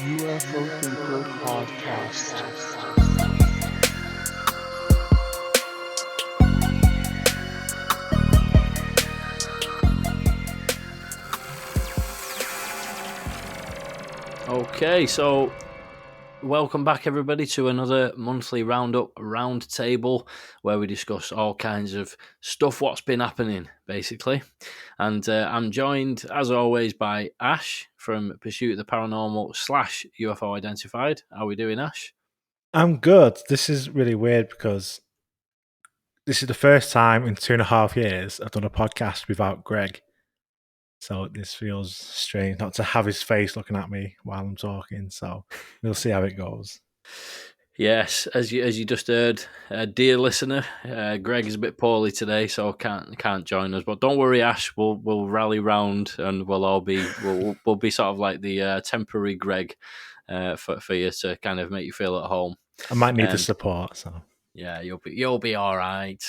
UFO Thinker Podcast. Okay, so welcome back everybody to another monthly round table where we discuss all kinds of stuff what's been happening basically. And I'm joined as always by Ash from Pursuit of the Paranormal / UFO Identified. How are we doing, Ash? I'm good. This is really weird because this is the first time in 2.5 years I've done a podcast without Greg. So this feels strange not to have his face looking at me while I'm talking. So we'll see how it goes. Yes, as you just heard, dear listener, Greg is a bit poorly today, so can't join us. But don't worry, Ash, we'll rally round and we'll be sort of like the temporary Greg for you to kind of make you feel at home. I might need the support. So yeah, you'll be all right.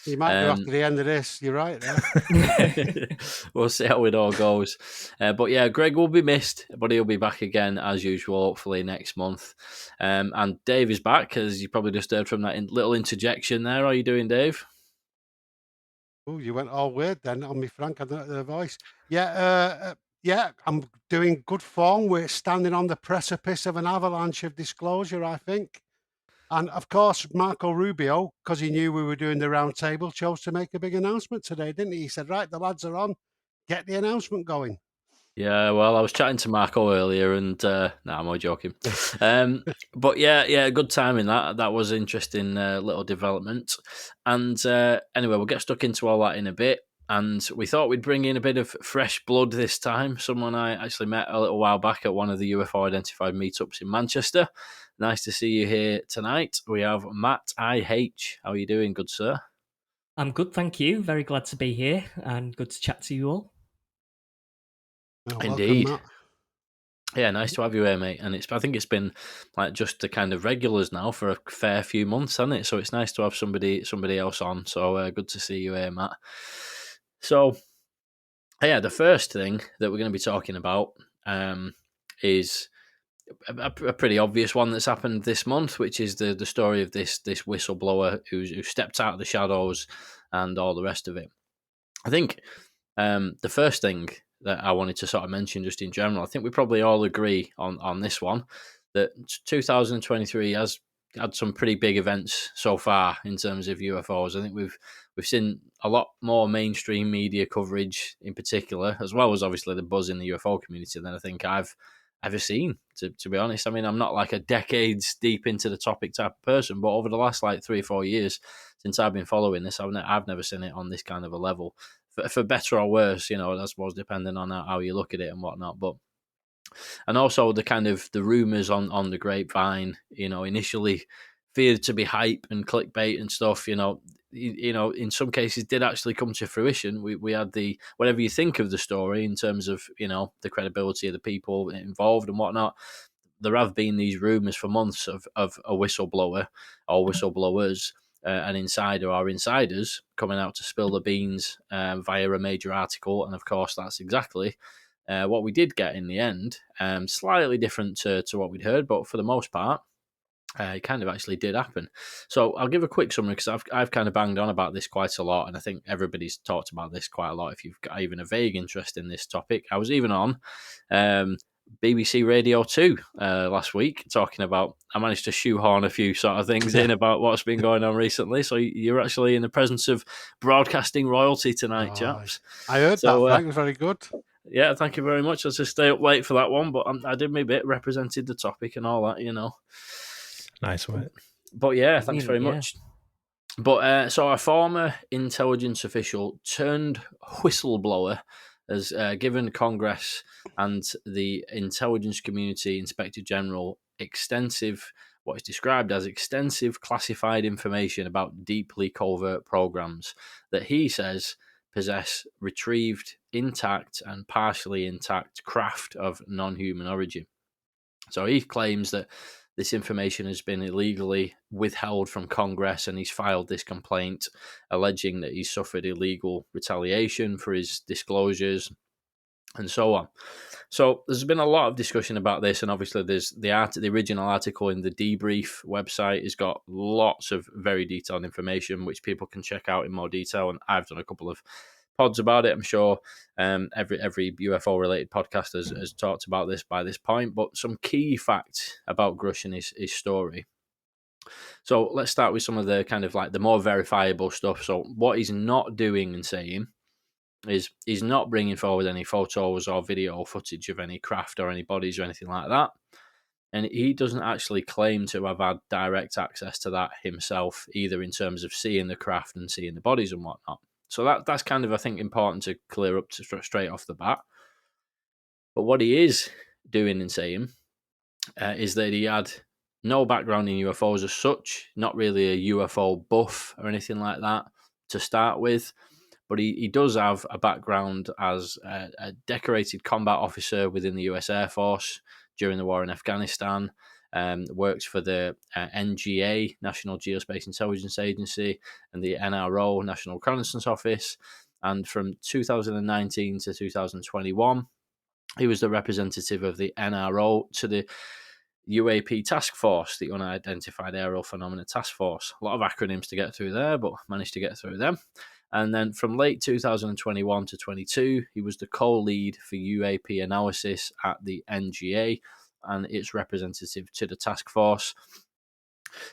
You might do after the end of this. You're right there. We'll see how it all goes. But yeah, Greg will be missed, but he'll be back again as usual, hopefully next month. And Dave is back, as you probably just heard from that little interjection there. How are you doing, Dave? Oh, you went all weird then on me, Frank. I don't know the voice. Yeah, I'm doing good form. We're standing on the precipice of an avalanche of disclosure, I think. And of course, Marco Rubio, because he knew we were doing the round table, chose to make a big announcement today, didn't he? He said, right, the lads are on. Get the announcement going. Yeah, well, I was chatting to Marco earlier, and I'm only joking. But yeah, good timing. That was an interesting little development. And anyway, we'll get stuck into all that in a bit. And we thought we'd bring in a bit of fresh blood this time. Someone I actually met a little while back at one of the UFO Identified meetups in Manchester. Nice to see you here tonight. We have Matt IH. How are you doing, good sir? I'm good, thank you. Very glad to be here and good to chat to you all. Oh, Indeed. welcome, Yeah, nice to have you here, mate. And I think it's been like just the kind of regulars now for a fair few months, hasn't it? So it's nice to have somebody else on. So good to see you here, Matt. So yeah, the first thing that we're going to be talking about is a pretty obvious one that's happened this month, which is the story of this whistleblower who stepped out of the shadows and all the rest of it. I think the first thing that I wanted to sort of mention just in general, I think we probably all agree on this one, that 2023 has had some pretty big events so far in terms of UFOs. I think we've seen a lot more mainstream media coverage in particular, as well as obviously the buzz in the UFO community than I think I've ever seen, to be honest. I mean, I'm not like a decades deep into the topic type of person, but over the last like 3 or 4 years since I've been following this, I've never seen it on this kind of a level. For better or worse, I suppose depending on how you look at it and whatnot. And also the kind of the rumors on the grapevine, initially feared to be hype and clickbait and stuff, in some cases did actually come to fruition. We had the, whatever you think of the story in terms of, the credibility of the people involved and whatnot, there have been these rumors for months of a whistleblower or whistleblowers, an insider or insiders coming out to spill the beans via a major article. And of course, that's exactly what we did get in the end. Slightly different to what we'd heard, but for the most part, it kind of actually did happen. So I'll give a quick summary because I've kind of banged on about this quite a lot, and I think everybody's talked about this quite a lot if you've got even a vague interest in this topic. I was even on BBC Radio 2 last week talking about, I managed to shoehorn a few sort of things in about what's been going on recently. So you're actually in the presence of broadcasting royalty tonight, chaps. I heard that, Frank. It was very good. Yeah, thank you very much. I just stay up late for that one, but I did my bit, represented the topic and all that, Nice work. But yeah, thanks very much. But so a former intelligence official turned whistleblower has given Congress and the intelligence community Inspector General what is described as extensive classified information about deeply covert programs that he says possess retrieved, intact and partially intact craft of non-human origin. So he claims that this information has been illegally withheld from Congress, and he's filed this complaint alleging that he's suffered illegal retaliation for his disclosures and so on. So there's been a lot of discussion about this, and obviously there's the original article in the Debrief website has got lots of very detailed information which people can check out in more detail, and I've done a couple of pods about it. I'm sure every UFO related podcast has talked about this by this point, but some key facts about Grusch and his story. So let's start with some of the kind of like the more verifiable stuff. So what he's not doing and saying is he's not bringing forward any photos or video footage of any craft or any bodies or anything like that. And he doesn't actually claim to have had direct access to that himself, either in terms of seeing the craft and seeing the bodies and whatnot. So that's kind of, I think, important to clear up straight off the bat. But what he is doing and saying is that he had no background in UFOs as such, not really a UFO buff or anything like that to start with. But he does have a background as a decorated combat officer within the US Air Force during the war in Afghanistan, worked for the NGA, National Geospace Intelligence Agency, and the NRO, National Reconnaissance Office. And from 2019 to 2021, he was the representative of the NRO to the UAP Task Force, the Unidentified Aerial Phenomena Task Force. A lot of acronyms to get through there, but managed to get through them. And then from late 2021 to 22, he was the co-lead for UAP analysis at the NGA and its representative to the task force.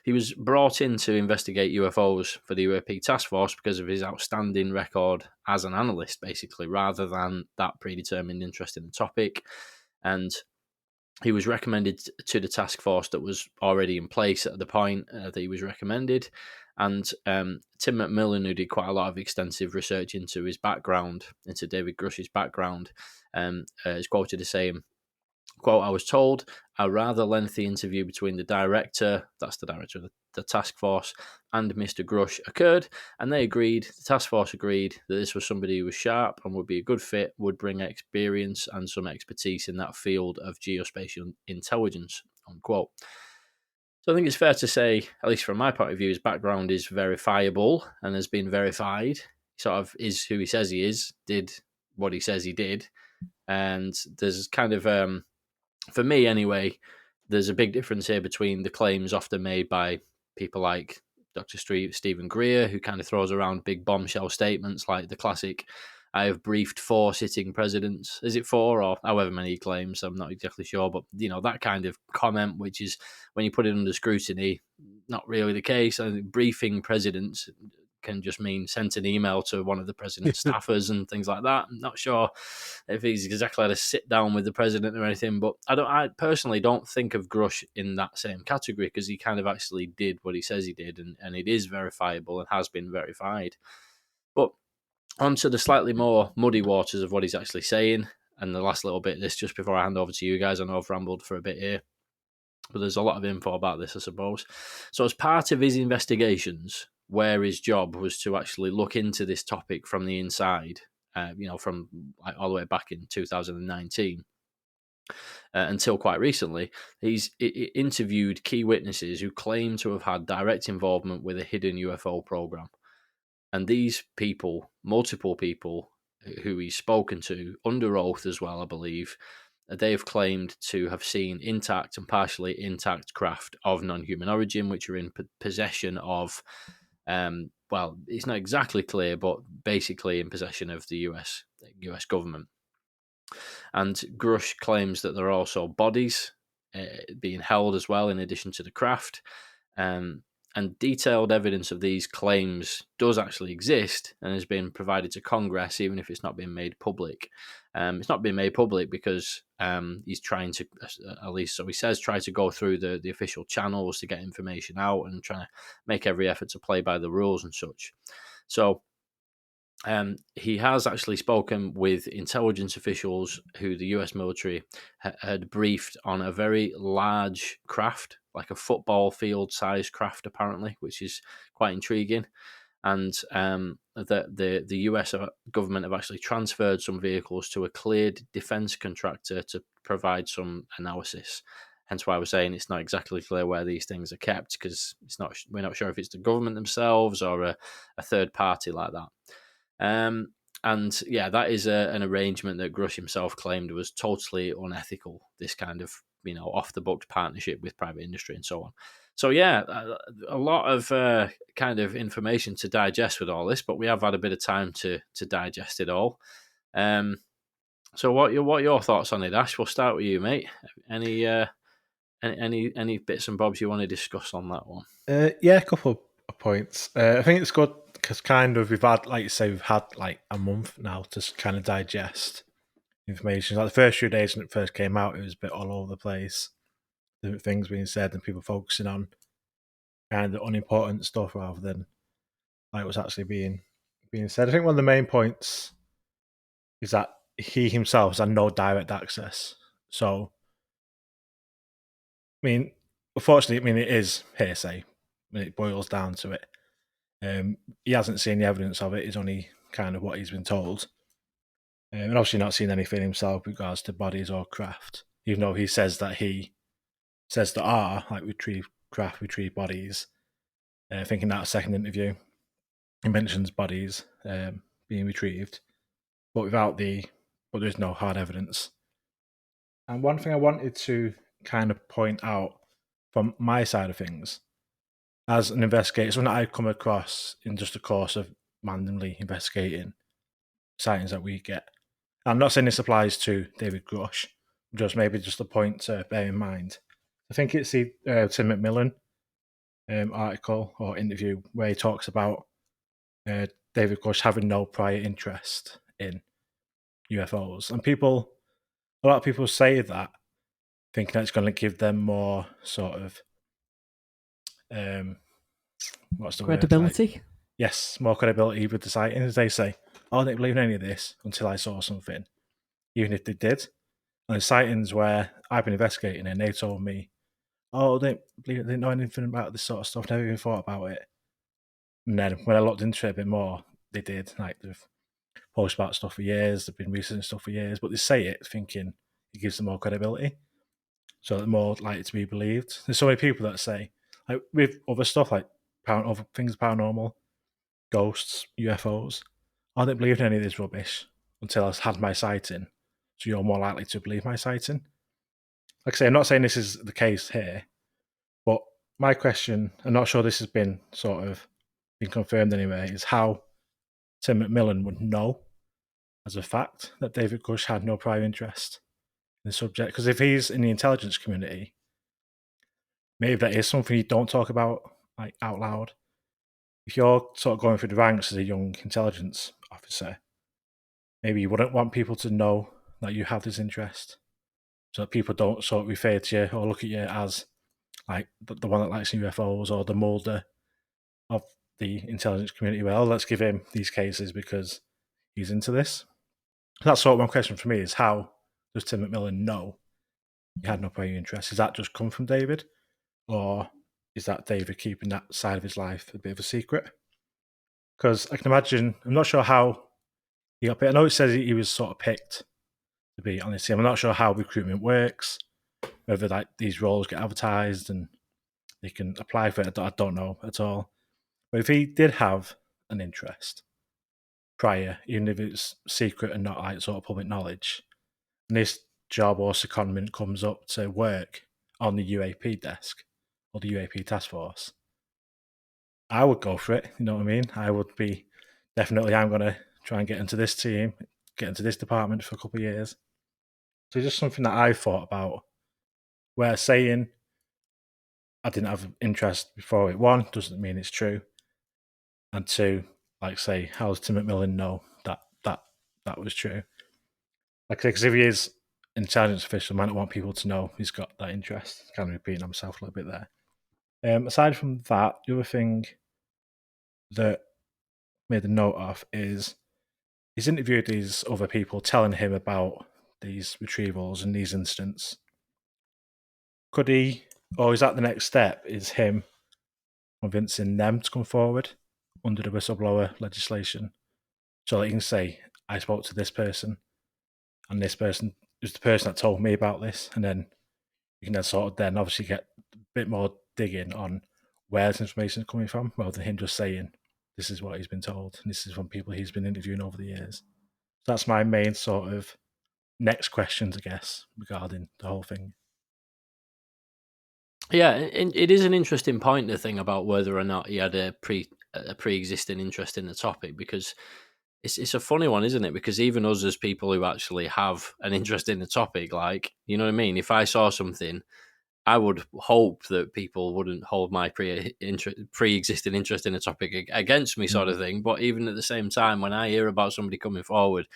He was brought in to investigate UFOs for the UAP task force because of his outstanding record as an analyst, basically, rather than that predetermined interest in the topic. And he was recommended to the task force that was already in place at the point that he was recommended. And Tim McMillan, who did quite a lot of extensive research into his background, into David Grusch's background, is quoted as saying, quote, "I was told a rather lengthy interview between the director," that's the director of the task force, "and Mr. Grusch occurred, and they agreed, the task force agreed, that this was somebody who was sharp and would be a good fit, would bring experience and some expertise in that field of geospatial intelligence," unquote. So I think it's fair to say, at least from my point of view, his background is verifiable and has been verified. He sort of is who he says he is, did what he says he did. And there's kind of, for me anyway, there's a big difference here between the claims often made by people like Dr. Stephen Greer, who kind of throws around big bombshell statements like the classic, "I have briefed 4 sitting presidents." Is it 4 or however many he claims? I'm not exactly sure. But, that kind of comment, which is, when you put it under scrutiny, not really the case. I think briefing presidents can just mean sent an email to one of the president's staffers and things like that. I'm not sure if he's exactly had a sit down with the president or anything, but I personally don't think of Grusch in that same category, because he kind of actually did what he says he did, and it is verifiable and has been verified. But onto the slightly more muddy waters of what he's actually saying, and the last little bit of this, just before I hand over to you guys. I know I've rambled for a bit here, but there's a lot of info about this, I suppose. So as part of his investigations, where his job was to actually look into this topic from the inside, from like all the way back in 2019 until quite recently, he's interviewed key witnesses who claim to have had direct involvement with a hidden UFO program. And these people, multiple people who he's spoken to under oath as well, I believe, they have claimed to have seen intact and partially intact craft of non-human origin, which are in possession of, well, it's not exactly clear, but basically in possession of the US government. And Grusch claims that there are also bodies being held as well, in addition to the craft. And detailed evidence of these claims does actually exist and has been provided to Congress, even if it's not been made public. It's not been made public because he's trying to, at least so he says, try to go through the official channels to get information out and trying to make every effort to play by the rules and such. So he has actually spoken with intelligence officials who the US military had briefed on a very large craft, like a football field sized craft, apparently, which is quite intriguing. And the US government have actually transferred some vehicles to a cleared defense contractor to provide some analysis. Hence why I was saying it's not exactly clear where these things are kept, because we're not sure if it's the government themselves or a third party like that. And yeah, that is an arrangement that Grusch himself claimed was totally unethical. This kind of off the books partnership with private industry and so on. So yeah, a lot of kind of information to digest with all this, but we have had a bit of time to digest it all. So what are your thoughts on it, Ash? We'll start with you, mate. Any bits and bobs you want to discuss on that one? Yeah, a couple of points. I think it's good because kind of we've had, like you say, we've had like a month now to kind of digest information. Like the first few days when it first came out, it was a bit all over the place. Different things being said and people focusing on kind of unimportant stuff rather than like what's actually being said. I think one of the main points is that he himself has had no direct access. So, I mean, unfortunately, it is hearsay when it boils down to it. He hasn't seen the evidence of it. It's only kind of what he's been told. And obviously not seen anything himself with regards to bodies or craft, even though he says that there are like retrieve bodies. I think in that second interview, he mentions bodies being retrieved, but there's no hard evidence. And one thing I wanted to kind of point out from my side of things, as an investigator, something that I've come across in just the course of randomly investigating sightings that we get. I'm not saying this applies to David Grusch, just a point to bear in mind. I think it's the Tim McMillan article or interview where he talks about David Grusch having no prior interest in UFOs. And a lot of people say that, thinking that it's going to give them more sort of, what's the Credibility? word? Like, yes, more credibility with the sightings. They say, oh, I didn't believe in any of this until I saw something, even if they did. And the sightings where I've been investigating and they told me, oh, I didn't know anything about this sort of stuff, never even thought about it. And then when I looked into it a bit more, they did. Like, they've posted about stuff for years, they've been researching stuff for years, but they say it thinking it gives them more credibility. So they're more likely to be believed. There's so many people that say, like with other stuff like other things paranormal, ghosts, UFOs, I didn't believe in any of this rubbish until I had my sighting. So you're more likely to believe my sighting. Like I say, I'm not saying this is the case here, but my question, I'm not sure this has been sort of been confirmed anyway, is how Tim McMillan would know as a fact that David Grusch had no prior interest in the subject. Because if he's in the intelligence community, maybe that is something you don't talk about like out loud. If you're sort of going through the ranks as a young intelligence officer, maybe you wouldn't want people to know that you have this interest, so that people don't sort of refer to you or look at you as like the one that likes UFOs or the Mulder of the intelligence community. Well, let's give him these cases because he's into this. That's sort of one question for me: is how does Tim McMillan know he had no prior interest? Does that just come from David, or is that David keeping that side of his life a bit of a secret? Because I can imagine, I'm not sure how he got picked. I know it says he was sort of picked to be on this team. I'm not sure how recruitment works, whether like these roles get advertised and they can apply for it. I don't know at all. But if he did have an interest prior, even if it's secret and not like sort of public knowledge, and this job or secondment comes up to work on the UAP desk or the UAP task force, I would go for it. You know what I mean? I would be definitely, I'm going to try and get into this team, get into this department for a couple of years. So it's just something that I thought about, where saying I didn't have interest before it, one, doesn't mean it's true. And two, like say, how does Tim McMillan know that was true? Like I say, because if he is an intelligence official, might not want people to know he's got that interest. Kind of repeating himself a little bit there. Aside from that, the other thing that made a note of is he's interviewed these other people telling him about these retrievals and these incidents. Could he, or is that the next step, is him convincing them to come forward under the whistleblower legislation so that he can say, I spoke to this person and this person is the person that told me about this, and then you can then sort of then obviously get a bit more digging on where this information is coming from, rather than him just saying this is what he's been told and this is from people he's been interviewing over the years. That's my main sort of next questions, I guess, regarding the whole thing. Yeah, it is an interesting point, the thing about whether or not he had a pre-existing interest in the topic, because it's a funny one, isn't it? Because even us as people who actually have an interest in the topic, like, you know what I mean? If I saw something, I would hope that people wouldn't hold my pre-existing interest in a topic against me, sort of thing. But even at the same time, when I hear about somebody coming forward,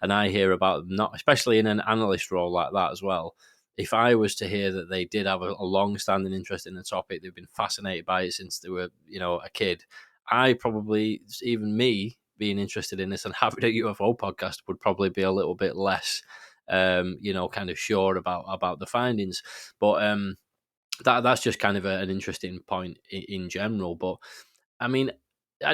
and I hear about them, not especially in an analyst role like that as well, if I was to hear that they did have a long-standing interest in the topic, they've been fascinated by it since they were, a kid, I probably, even me being interested in this and having a UFO podcast, would probably be a little bit less kind of sure about the findings. But that's just kind of an interesting point in general. But I mean,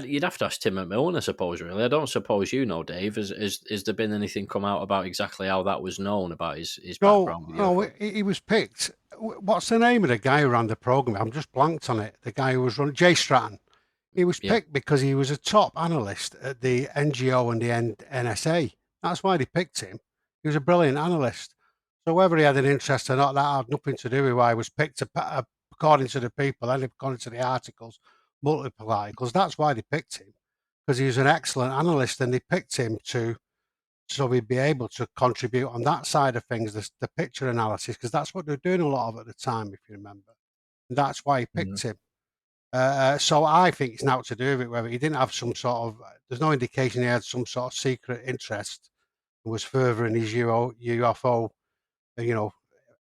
you'd have to ask Tim McMillan, I suppose. Really, I don't suppose you know, Dave. Has there been anything come out about exactly how that was known, about his background with No, UFO? he was picked. What's the name of the guy who ran the program? I'm just blanked on it. The guy who was running, Jay Stratton. He was Yeah. picked because he was a top analyst at the NGO and the NSA. That's why they picked him. He was a brilliant analyst. So whether he had an interest or not, that had nothing to do with why he was picked, according to the people and according to the articles, multiple articles. That's why they picked him, because he was an excellent analyst, and they picked him so he'd be able to contribute on that side of things, the picture analysis, because that's what they're doing a lot of at the time, if you remember. And that's why he picked him. So I think it's now to do with it, whether he didn't have some sort of, there's no indication he had some sort of secret interest and was furthering his UFO,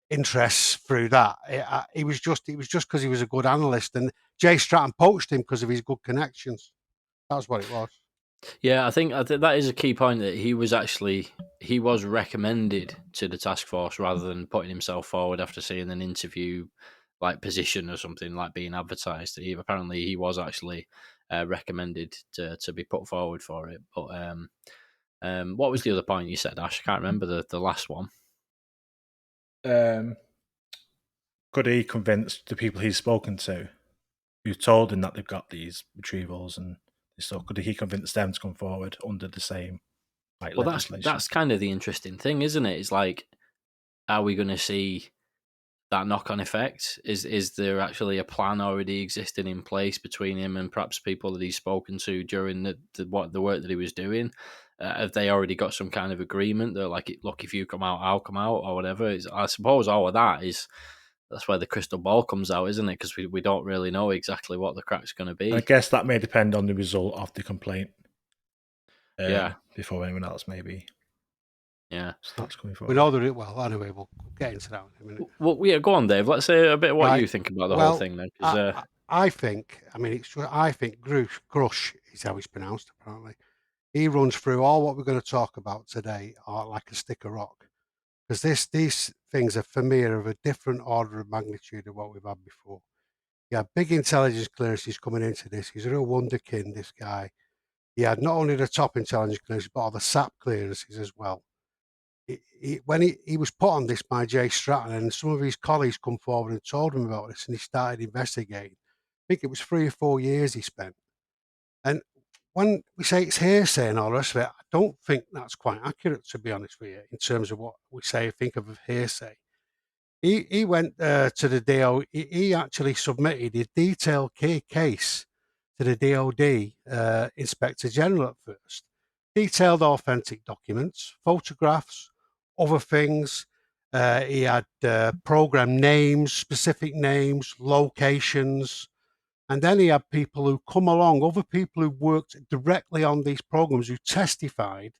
interests through that. It was just because he was a good analyst, and Jay Stratton poached him because of his good connections. That's what it was. Yeah, I think that is a key point, that he was recommended to the task force rather than putting himself forward after seeing an interview like position or something like being advertised. Apparently he was actually recommended to be put forward for it. But what was the other point you said, Ash? I can't remember the last one. Could he convince the people he's spoken to, who told him that they've got these retrievals and stuff, could he convince them to come forward under the same legislation? That's kind of the interesting thing, isn't it? It's like, are we going to see that knock-on effect? Is there actually a plan already existing in place between him and perhaps people that he's spoken to during the work that he was doing? Have they already got some kind of agreement that, like, look, if you come out, I'll come out, or whatever? I suppose all of that's where the crystal ball comes out, isn't it? Because we don't really know exactly what the crack's going to be. I guess that may depend on the result of the complaint. Yeah. Before anyone else maybe. Yeah. Starts coming forward. We know that well, anyway, we'll get into that in a minute. Well, yeah, go on, Dave. Let's say a bit what you think about the whole thing then. I think Grusch is how it's pronounced, apparently. He runs through all what we're going to talk about today like a stick of rock, because these things are, for me, of a different order of magnitude of what we've had before. Yeah, big intelligence clearances coming into this. He's a real wonderkin, this guy. He had not only the top intelligence clearances, but all the SAP clearances as well. When he was put on this by Jay Stratton, and some of his colleagues come forward and told him about this, and he started investigating. I think it was 3 or 4 years he spent. And when we say it's hearsay and all the rest of it, I don't think that's quite accurate, to be honest with you, in terms of what we think of hearsay. He went to the DO. He actually submitted a detailed case to the DOD Inspector General at first. Detailed authentic documents, photographs, other things. He had program names, specific names, locations. And then he had people who come along, other people who worked directly on these programs, who testified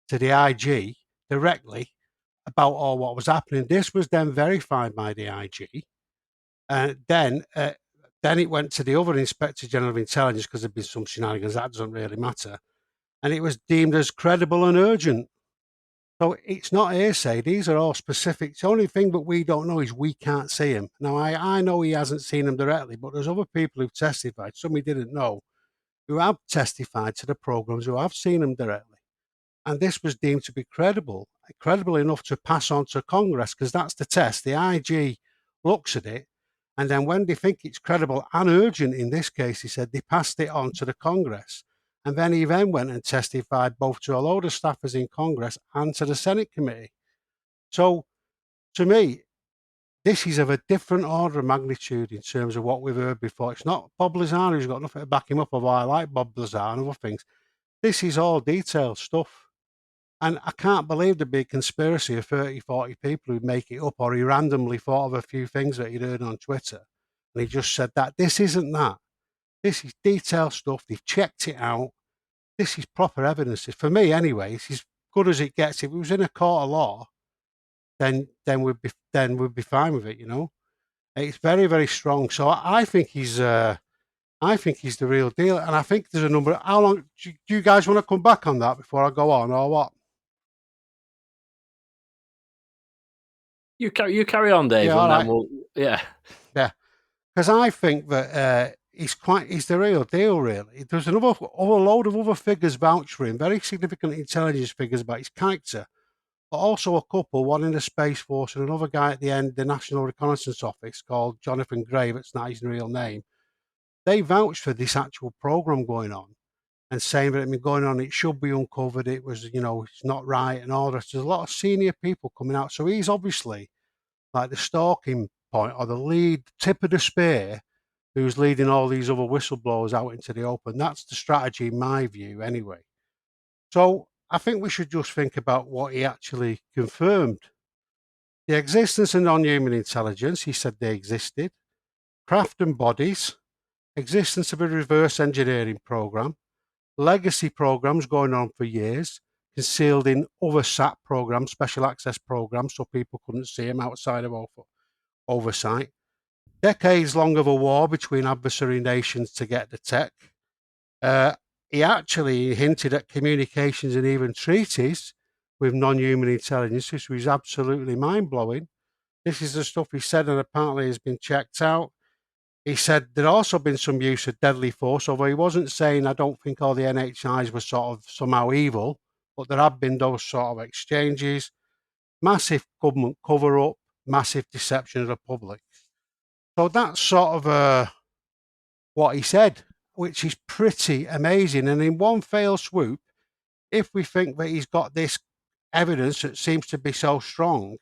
to the IG directly about all what was happening. This was then verified by the IG. And then it went to the other Inspector General of Intelligence, because there'd been some shenanigans. That doesn't really matter. And it was deemed as credible and urgent. So it's not hearsay. These are all specific. The only thing that we don't know is we can't see him. Now, I know he hasn't seen them directly, but there's other people who've testified, some he didn't know, who have testified to the programs, who have seen them directly. And this was deemed to be credible enough to pass on to Congress, because that's the test. The IG looks at it, and then when they think it's credible and urgent, in this case, he said, they passed it on to the Congress. And then he then went and testified both to a load of staffers in Congress and to the Senate committee. So, to me, this is of a different order of magnitude in terms of what we've heard before. It's not Bob Lazar who's got nothing to back him up, although I like Bob Lazar and other things. This is all detailed stuff. And I can't believe there'd be a conspiracy of 30, 40 people who'd make it up, or he randomly thought of a few things that he'd heard on Twitter. And he just said that. This isn't that. This is detailed stuff. They've checked it out. This is proper evidence. For me, anyway, it's as good as it gets. If it was in a court of law, then we'd be fine with it, you know. It's very, very strong. So I think he's the real deal. And I think there's a number. How long do you guys want to come back on that before I go on, or what? You carry on, Dave, Yeah, and all then we'll because I think that he's the real deal, really. There's a load of other figures vouch for him, very significant intelligence figures about his character, but also a couple, one in the Space Force and another guy at the end, the National Reconnaissance Office, called Jonathan Gray, that's not his real name. They vouched for this actual program going on and saying that it had been going on, it should be uncovered, it was, it's not right and all that. There's a lot of senior people coming out. So he's obviously like the stalking point or the lead tip of the spear who's leading all these other whistleblowers out into the open. That's the strategy, in my view, anyway. So I think we should just think about what he actually confirmed. The existence of non-human intelligence, he said they existed. Craft and bodies, existence of a reverse engineering program, legacy programs going on for years, concealed in other SAT programs, special access programs, so people couldn't see them outside of oversight. Decades long of a war between adversary nations to get the tech. He actually hinted at communications and even treaties with non-human intelligence, which was absolutely mind-blowing. This is the stuff he said, and apparently has been checked out. He said there'd also been some use of deadly force, although he wasn't saying I don't think all the NHIs were sort of somehow evil, but there have been those sort of exchanges. Massive government cover-up, massive deception of the public. So that's sort of what he said, which is pretty amazing. And in one fell swoop, if we think that he's got this evidence that seems to be so strong,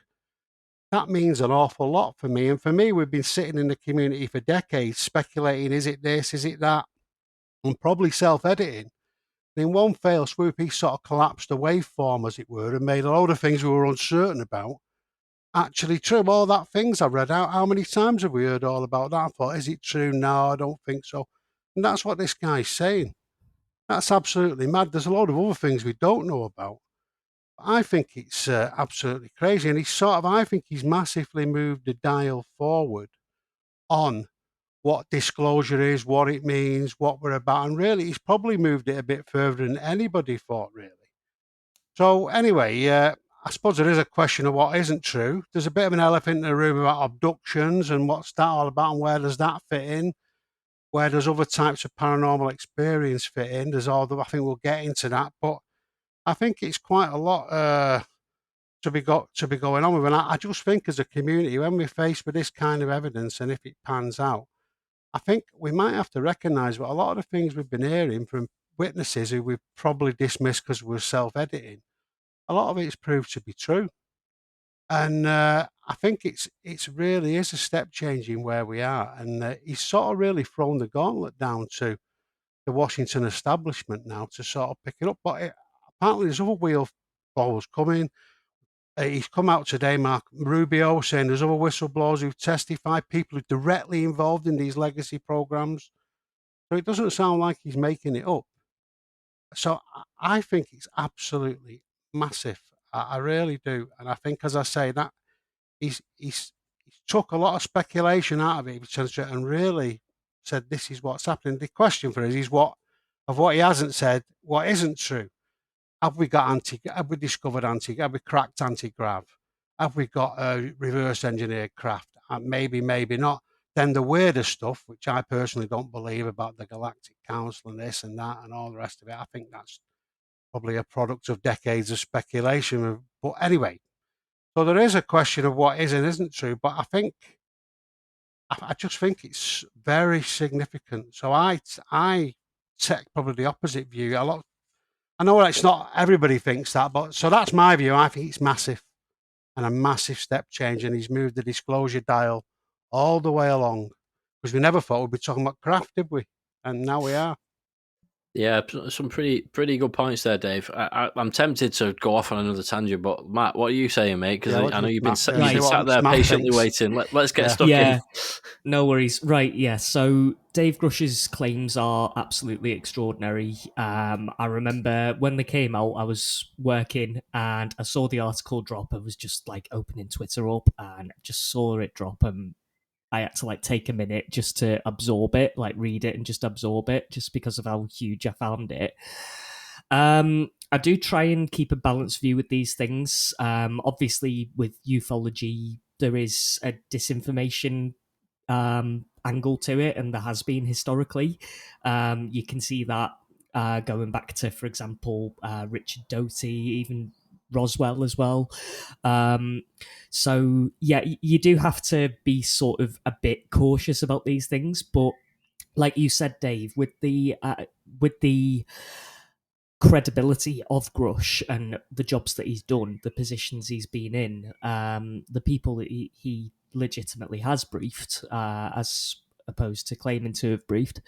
that means an awful lot for me. And for me, we've been sitting in the community for decades speculating, is it this, is it that, and probably self-editing. And in one fell swoop, he sort of collapsed the waveform, as it were, and made a load of things we were uncertain about actually true. All that things I read out, how many times have we heard all about that? I thought, is it true? No, I don't think so. And that's what this guy's saying. That's absolutely mad. There's a lot of other things we don't know about. I think it's absolutely crazy. And I think he's massively moved the dial forward on what disclosure is, what it means, what we're about. And really, he's probably moved it a bit further than anybody thought, really. So anyway, I suppose there is a question of what isn't true. There's a bit of an elephant in the room about abductions and what's that all about and where does that fit in? Where does other types of paranormal experience fit in? There's all the, I think we'll get into that, but I think it's quite a lot to be going on with. And I just think as a community, when we're faced with this kind of evidence and if it pans out, I think we might have to recognise that a lot of the things we've been hearing from witnesses who we've probably dismissed because we're self-editing, a lot of it's proved to be true. And I think it's really is a step change in where we are. And he's sort of really thrown the gauntlet down to the Washington establishment now to sort of pick it up. But apparently there's other wheel balls coming. He's come out today, Marco Rubio, saying there's other whistleblowers who've testified, people who are directly involved in these legacy programs. So it doesn't sound like he's making it up. So I think it's absolutely massive. I really do. And I think, as I say, that he's took a lot of speculation out of it and really said this is what's happening. The question for us is what he hasn't said, what isn't true. Have we discovered have we cracked anti-grav? Have we got a reverse engineered craft? Maybe not. Then the weirder stuff, which I personally don't believe about the Galactic Council and this and that and all the rest of it, I think that's probably a product of decades of speculation. But anyway, so there is a question of what is and isn't true, but I just think it's very significant. So I take probably the opposite view. I know it's not everybody thinks that, but so that's my view. I think it's massive and a massive step change, and he's moved the disclosure dial all the way along, because we never thought we'd be talking about craft, did we? And now we are. Yeah, some pretty good points there, Dave. I'm tempted to go off on another tangent, but Matt, what are you saying, mate? Because Yeah, I know you've been Matt, you've been what sat there Matt patiently thinks. waiting. Let's get Yeah. stuck Yeah. in. No worries. Right, yeah. So Dave Grusch's claims are absolutely extraordinary. I remember when they came out, I was working and I saw the article drop. I was just like opening Twitter up and just saw it drop, and I had to like take a minute just to absorb it, like read it and just absorb it, just because of how huge I found it. I do try and keep a balanced view with these things. Obviously, with ufology, there is a disinformation angle to it, and there has been historically. You can see that going back to, for example, Richard Doty, even Roswell as well. So yeah, you do have to be sort of a bit cautious about these things, but like you said, Dave, with the credibility of Grusch and the jobs that he's done, the positions he's been in, the people that he legitimately has briefed, as opposed to claiming to have briefed,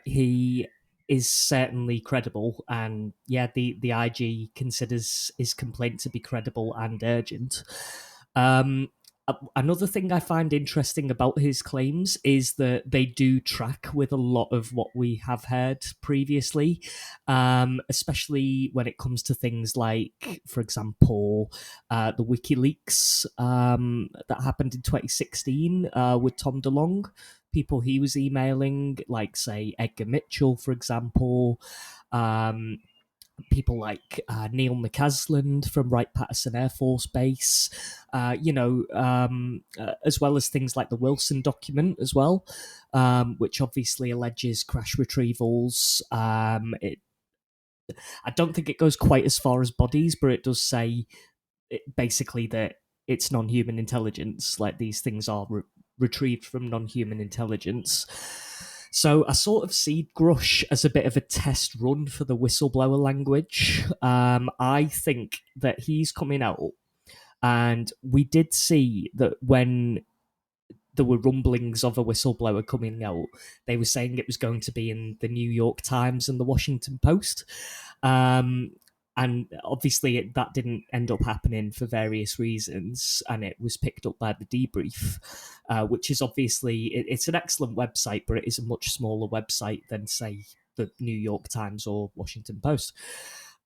he is certainly credible. And yeah, the IG considers his complaint to be credible and urgent. Another thing I find interesting about his claims is that they do track with a lot of what we have heard previously, especially when it comes to things like, for example, the WikiLeaks that happened in 2016 with Tom DeLonge. People he was emailing, like, say, Edgar Mitchell, for example. People like Neil McCasland from Wright-Patterson Air Force Base, as well as things like the Wilson document as well, which obviously alleges crash retrievals. I don't think it goes quite as far as bodies, but it does say basically that it's non-human intelligence, like these things are retrieved from non-human intelligence. So I sort of see Grusch as a bit of a test run for the whistleblower language. I think that he's coming out, and we did see that when there were rumblings of a whistleblower coming out, they were saying it was going to be in the New York Times and the Washington Post. And obviously that didn't end up happening for various reasons, and it was picked up by the Debrief, which is obviously, it's an excellent website, but it is a much smaller website than, say, the New York Times or Washington Post.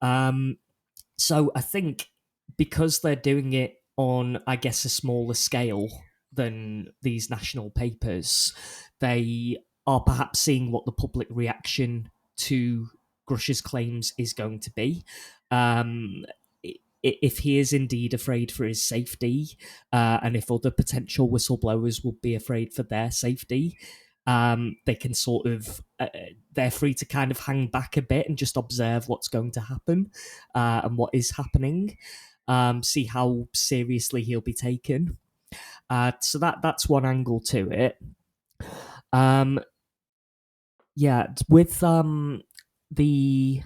So I think because they're doing it on, I guess, a smaller scale than these national papers, they are perhaps seeing what the public reaction to Grusch's claims is going to be. If he is indeed afraid for his safety, and if other potential whistleblowers would be afraid for their safety, they can sort of, they're free to kind of hang back a bit and just observe what's going to happen and what is happening, see how seriously he'll be taken. So that's one angle to it. Yeah, with the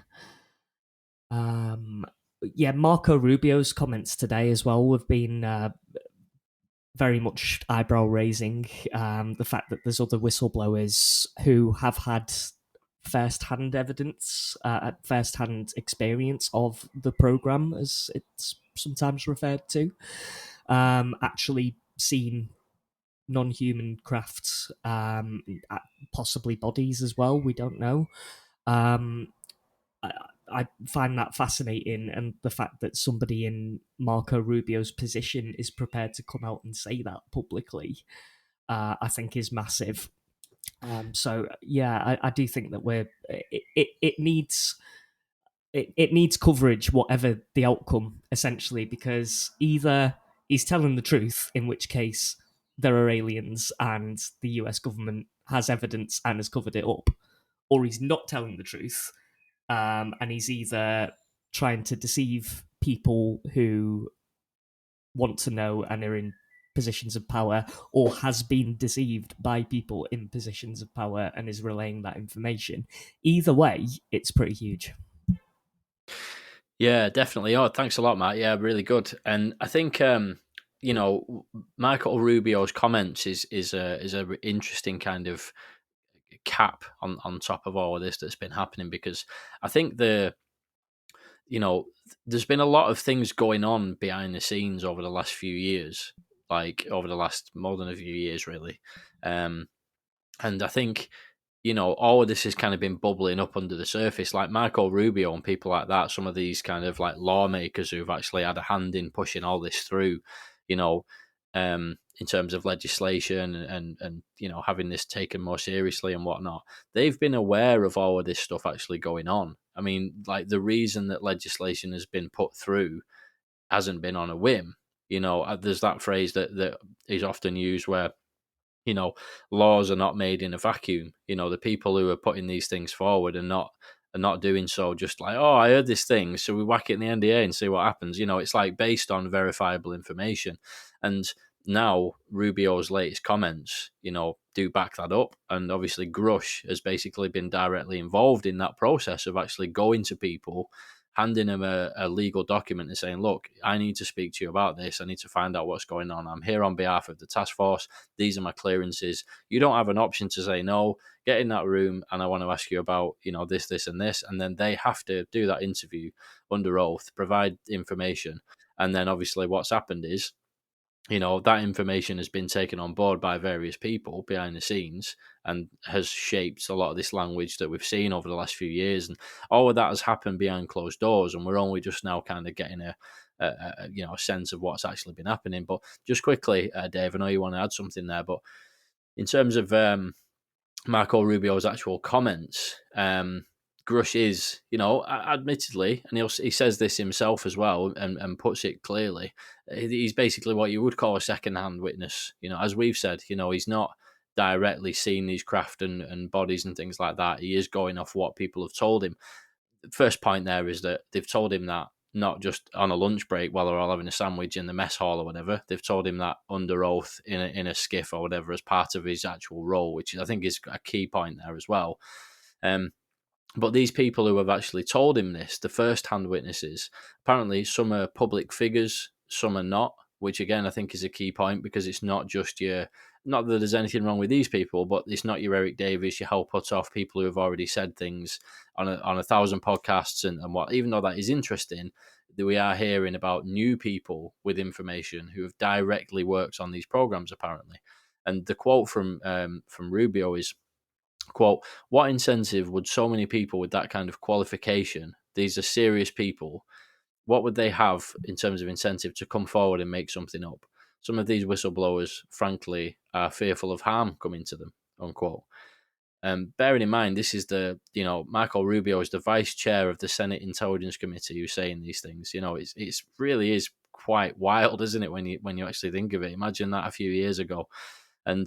Marco Rubio's comments today as well have been very much eyebrow raising. The fact that there's other whistleblowers who have had first-hand evidence, first-hand experience of the program, as it's sometimes referred to, actually seen non-human crafts, possibly bodies as well. We don't know. I find that fascinating, and the fact that somebody in Marco Rubio's position is prepared to come out and say that publicly, I think is massive. So yeah, I do think that it needs coverage, whatever the outcome, essentially, because either he's telling the truth, in which case there are aliens and the US government has evidence and has covered it up, or he's not telling the truth, and he's either trying to deceive people who want to know and are in positions of power or has been deceived by people in positions of power and is relaying that information. Either way, it's pretty huge. Yeah, definitely. Oh, thanks a lot, Matt. Yeah, really good. And I think Marco Rubio's comments is a interesting kind of cap on top of all of this that's been happening, because I think there's been a lot of things going on behind the scenes over the last few years, like over the last more than a few years, really. And I think, all of this has kind of been bubbling up under the surface, like Marco Rubio and people like that, some of these kind of like lawmakers who've actually had a hand in pushing all this through, in terms of legislation and having this taken more seriously and whatnot. They've been aware of all of this stuff actually going on. I mean, like, the reason that legislation has been put through hasn't been on a whim. There's that phrase that is often used where, laws are not made in a vacuum. The people who are putting these things forward are not doing so just like, oh, I heard this thing, so we whack it in the NDA and see what happens. It's like based on verifiable information. And now Rubio's latest comments, do back that up. And obviously Grusch has basically been directly involved in that process of actually going to people, handing them a legal document and saying, look, I need to speak to you about this. I need to find out what's going on. I'm here on behalf of the task force. These are my clearances. You don't have an option to say no. Get in that room and I want to ask you about, this, and this. And then they have to do that interview under oath, provide information. And then obviously what's happened is, that information has been taken on board by various people behind the scenes and has shaped a lot of this language that we've seen over the last few years. And all of that has happened behind closed doors. And we're only just now kind of getting a sense of what's actually been happening. But just quickly, Dave, I know you want to add something there, but in terms of Marco Rubio's actual comments, Grusch is, admittedly, and he says this himself as well and puts it clearly, he's basically what you would call a second-hand witness. As we've said, he's not directly seen these craft and bodies and things like that. He is going off what people have told him. First point there is that they've told him that not just on a lunch break while they're all having a sandwich in the mess hall or whatever. They've told him that under oath in a skiff or whatever as part of his actual role, which I think is a key point there as well. But these people who have actually told him this, the first-hand witnesses, apparently some are public figures, some are not, which again I think is a key point, because it's not just not that there's anything wrong with these people, but it's not your Eric Davis, your Hal Puthoff, people who have already said things on 1,000 podcasts and what. Even though that is interesting, that we are hearing about new people with information who have directly worked on these programs apparently. And the quote from Rubio is, quote, what incentive would so many people with that kind of qualification, these are serious people, what would they have in terms of incentive to come forward and make something up? Some of these whistleblowers, frankly, are fearful of harm coming to them, unquote. Bearing in mind, this is Marco Rubio is the vice chair of the Senate Intelligence Committee who's saying these things. It's really is quite wild, isn't it, when you actually think of it? Imagine that a few years ago. And,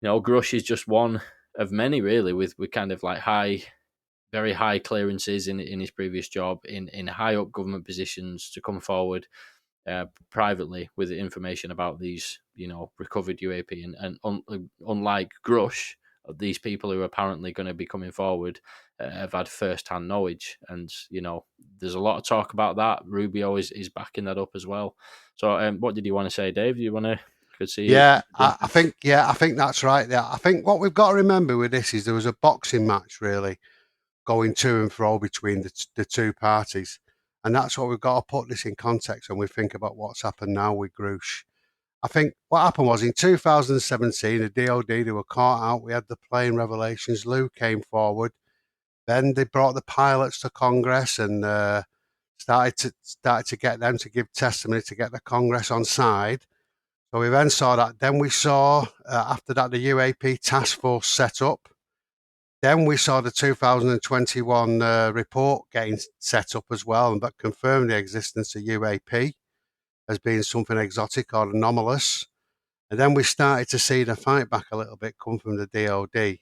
Grusch is just one of many, really, with kind of like very high clearances in his previous job, in high up government positions, to come forward privately with information about these, recovered UAP. And unlike Grusch, these people who are apparently going to be coming forward have had first-hand knowledge. And, there's a lot of talk about that. Rubio is backing that up as well. So what did you want to say, Dave? Do you want to... I think that's right. Yeah, I think what we've got to remember with this is there was a boxing match really going to and fro between the two parties, and that's what we've got to put this in context when we think about what's happened now with Grusch. I think what happened was in 2017, the DOD, they were caught out. We had the plane revelations. Lou came forward. Then they brought the pilots to Congress and started to get them to give testimony to get the Congress on side. So we then saw that. Then we saw, after that, the UAP task force set up. Then we saw the 2021 report getting set up as well, and that confirmed the existence of UAP as being something exotic or anomalous. And then we started to see the fight back a little bit come from the DOD.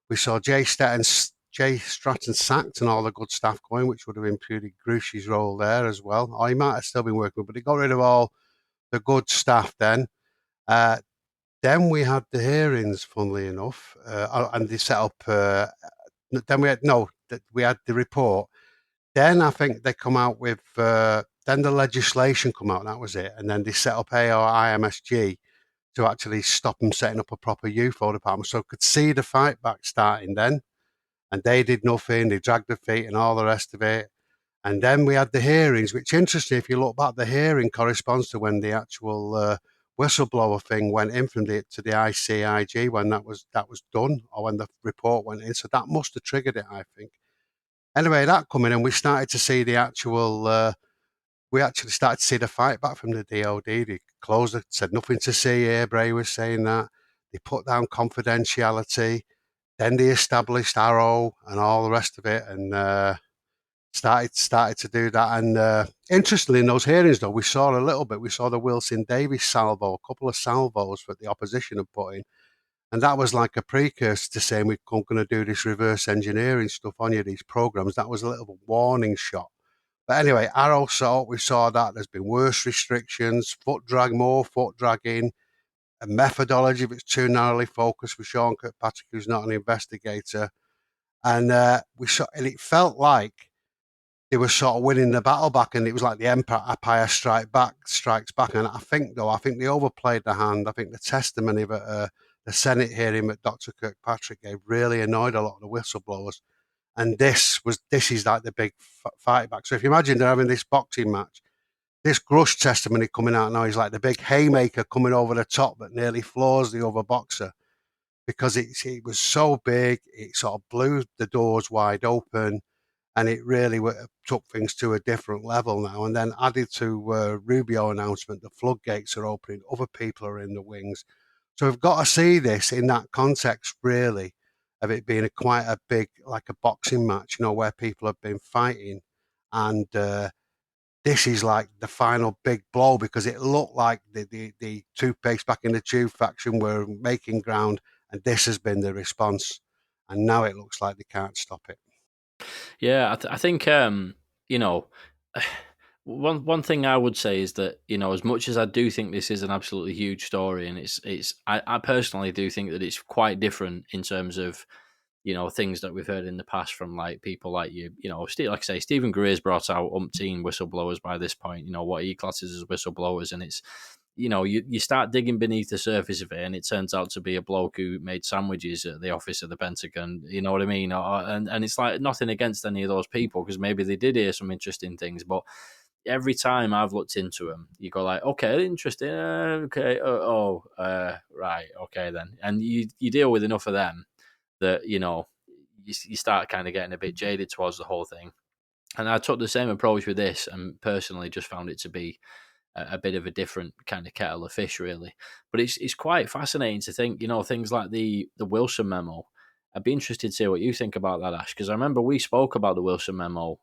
We saw Jay Stratton sacked and all the good staff going, which would have imputed Grusch's role there as well. Or he might have still been working, but he got rid of all the good staff then. Then we had the hearings, funnily enough, and they set up. Then we had the report. Then I think they come out with. Then the legislation come out. That was it, and then they set up IMSG to actually stop them setting up a proper UFO department. So I could see the fight back starting then, and they did nothing. They dragged their feet and all the rest of it. And then we had the hearings, which interesting, if you look back, the hearing corresponds to when the actual whistleblower thing went in from to the ICIG, when that was done, or when the report went in. So that must have triggered it, I think. Anyway, that coming in, we started to see the actual, we actually started to see the fight back from the DOD. They closed it, said nothing to see here, Bray was saying that. They put down confidentiality. Then they established Arrow and all the rest of it, and started to do that. And interestingly, in those hearings, though, we saw a little bit. We saw the Wilson Davis salvo, a couple of salvos that the opposition had put in, and that was like a precursor to saying we're going to do this reverse engineering stuff on you, these programs. That was a little warning shot. But anyway, Arrow saw, we saw that there's been worse restrictions, more foot dragging, a methodology that's too narrowly focused for Sean Kirkpatrick, who's not an investigator. And we saw, and it felt like they were sort of winning the battle back, and it was like the Empire strikes back. And I think they overplayed the hand. I think the testimony that the Senate hearing that Dr. Kirkpatrick gave really annoyed a lot of the whistleblowers. And this is like the big fight back. So if you imagine they're having this boxing match, this Grusch testimony coming out now is like the big haymaker coming over the top that nearly floors the other boxer, because it was so big, it sort of blew the doors wide open. And it really took things to a different level now. And then added to Rubio announcement, the floodgates are opening, other people are in the wings. So we've got to see this in that context, really, of it being quite a big, like a boxing match, where people have been fighting. And this is like the final big blow, because it looked like the toothpaste back in the tube faction were making ground, and this has been the response. And now it looks like they can't stop it. Yeah, I think one thing I would say is that as much as I do think this is an absolutely huge story, and I personally do think that it's quite different in terms of things that we've heard in the past from like people like like I say, Stephen Greer's brought out umpteen whistleblowers by this point. What he classes as whistleblowers, and it's you start digging beneath the surface of it, and it turns out to be a bloke who made sandwiches at the office of the Pentagon. You know what I mean? And it's like nothing against any of those people, because maybe they did hear some interesting things, but every time I've looked into them, you go like, okay, interesting, okay, right, okay then, and you deal with enough of them that you start kind of getting a bit jaded towards the whole thing. And I took the same approach with this, and personally just found it to be a bit of a different kind of kettle of fish, really. But it's quite fascinating to think, things like the Wilson memo. I'd be interested to see what you think about that, Ash, because I remember we spoke about the Wilson memo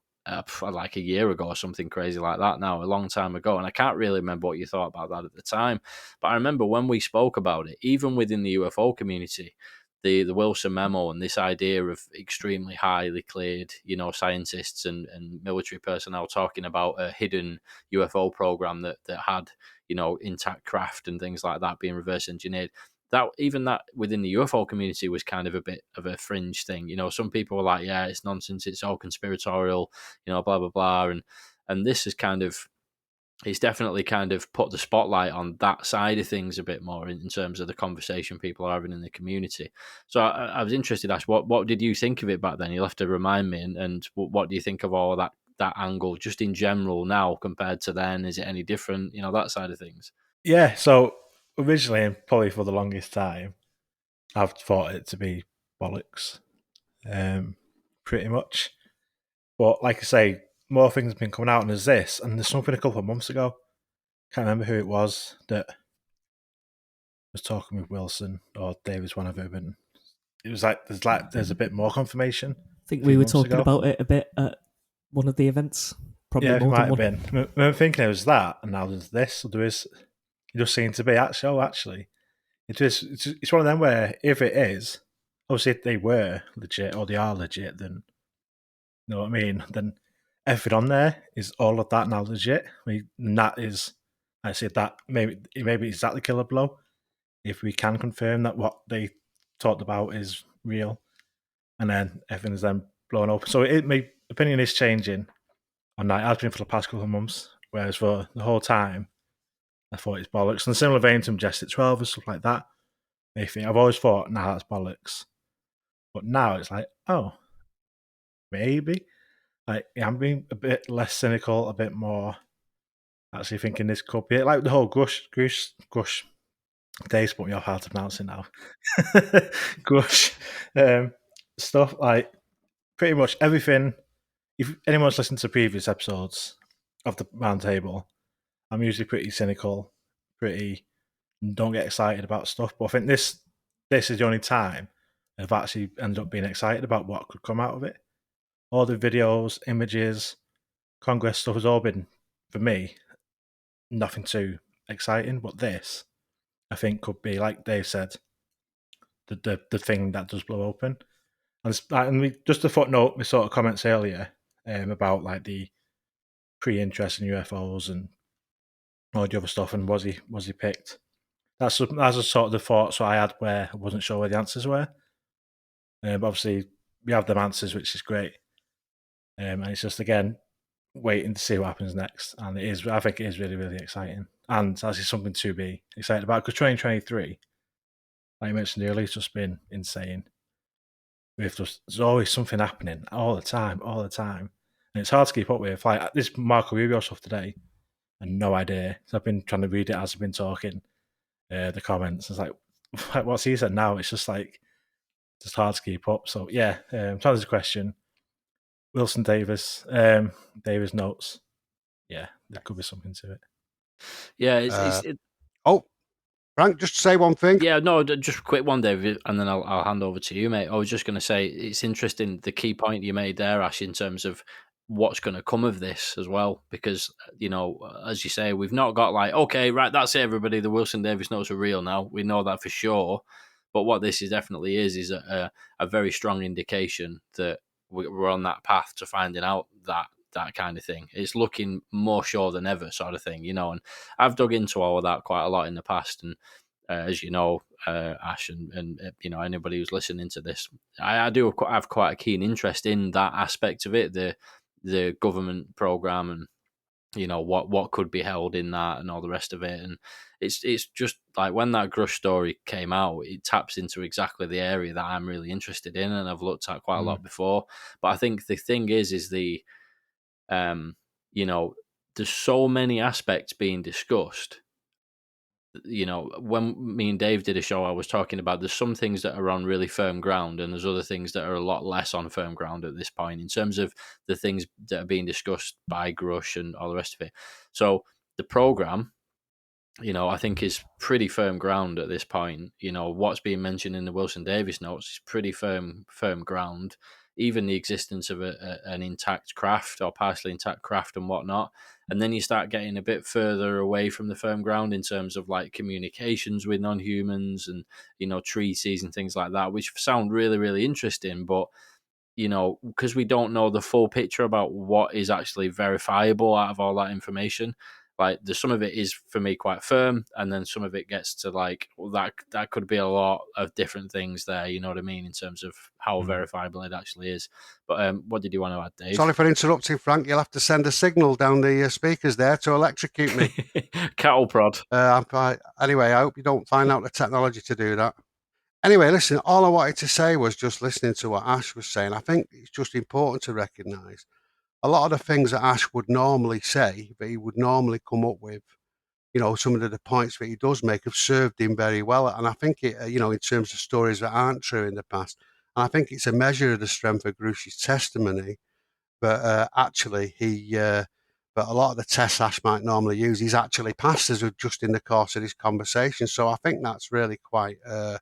like a year ago or something crazy like that now, a long time ago. And I can't really remember what you thought about that at the time. But I remember when we spoke about it, even within the UFO community, the Wilson memo and this idea of extremely highly cleared, scientists and military personnel talking about a hidden UFO program that had, intact craft and things like that being reverse engineered. That within the UFO community was kind of a bit of a fringe thing. Some people were like, yeah, it's nonsense, it's all conspiratorial, blah, blah, blah. And this is kind of, it's definitely kind of put the spotlight on that side of things a bit more in terms of the conversation people are having in the community. So I was interested, Ash, what did you think of it back then? You'll have to remind me. And what do you think of all of that angle just in general now compared to then? Is it any different? That side of things. Yeah, so originally, and probably for the longest time, I've thought it to be bollocks, pretty much. But like I say, more things have been coming out, and there's this, and there's something a couple of months ago. Can't remember who it was that was talking with Wilson or Davis, one of them, and it was like there's a bit more confirmation. I think we were talking about it a bit at one of the events. Probably yeah, more it might than have one. been. I'm thinking it was that, and now there's this. So there is. It just seems to be actually. It is. It's one of them where if it is, obviously if they were legit or they are legit, then you know what I mean. Then everything on there is all of that now legit. I mean, that is I said that maybe exactly Killer Blow, if we can confirm that what they talked about is real, and then everything's then blown up. So my opinion is changing on that. It has been for the past couple of months, whereas for the whole time, I thought it's bollocks. And similar vein to Majestic 12 and stuff like that. I've always thought, nah, that's bollocks. But now it's like, oh, maybe. Like, I'm being a bit less cynical, a bit more actually thinking this could be it. Like the whole Grusch. Dave's put me off how to pronounce it now. Grusch stuff, like pretty much everything. If anyone's listened to previous episodes of the Roundtable, I'm usually pretty cynical, pretty don't get excited about stuff. But I think this is the only time I've actually ended up being excited about what could come out of it. All the videos, images, Congress stuff has all been, for me, nothing too exciting. But this, I think, could be, like Dave said, the thing that does blow open. And just a footnote, we sort of comments earlier about like the pre-interest in UFOs and all the other stuff, and was he picked? That's a sort of the thoughts I had where I wasn't sure where the answers were. But obviously, we have them answers, which is great. And it's just again waiting to see what happens next. And I think it is really, really exciting, and actually something to be excited about, because 2023, like I mentioned earlier, it's just been insane. There's always something happening all the time, and it's hard to keep up with. Like this Marco Rubio stuff today, and no idea. So I've been trying to read it as I've been talking. The comments, it's like, what's he said now? It's just like, just hard to keep up. So yeah, to answer the question, Wilson Davis, Davis notes. Yeah, there could be something to it. Yeah, Oh, Frank, just to say one thing. Yeah, no, just a quick one, David, and then I'll hand over to you, mate. I was just going to say, it's interesting, the key point you made there, Ash, in terms of what's going to come of this as well, because, as you say, we've not got like, okay, right, that's it, everybody, the Wilson Davis notes are real now. We know that for sure. But what this definitely is a very strong indication that we're on that path to finding out that kind of thing. It's looking more sure than ever, sort of thing, and I've dug into all of that quite a lot in the past, and as you know, Ash, and anybody who's listening to this, I do have quite a keen interest in that aspect of it, the government program, and what could be held in that, and all the rest of it. And it's just like when that Grusch story came out, it taps into exactly the area that I'm really interested in, and I've looked at quite a lot before. But I think the thing is the there's so many aspects being discussed. When me and Dave did a show, I was talking about there's some things that are on really firm ground, and there's other things that are a lot less on firm ground at this point in terms of the things that are being discussed by Grusch and all the rest of it. So the program, I think is pretty firm ground at this point. What's being mentioned in the Wilson Davis notes is pretty firm ground. Even the existence of an intact craft or partially intact craft and whatnot. And then you start getting a bit further away from the firm ground in terms of like communications with non-humans and, treaties and things like that, which sound really, really interesting. But, because we don't know the full picture about what is actually verifiable out of all that information, like some of it is for me quite firm, and then some of it gets to like, well, that could be a lot of different things there, you know what I mean, in terms of how verifiable it actually is. But what did you want to add, Dave? Sorry for interrupting, Frank. You'll have to send a signal down the speakers there to electrocute me. Cattle prod. Anyway, I hope you don't find out the technology to do that. Anyway, listen, all I wanted to say was just listening to what Ash was saying. I think it's just important to recognise a lot of the things that Ash would normally say, that he would normally come up with, some of the points that he does make have served him very well. And I think it, in terms of stories that aren't true in the past, and I think it's a measure of the strength of Grusch's testimony. But actually, but a lot of the tests Ash might normally use, he's actually passed as just in the course of this conversation. So I think that's really quite. I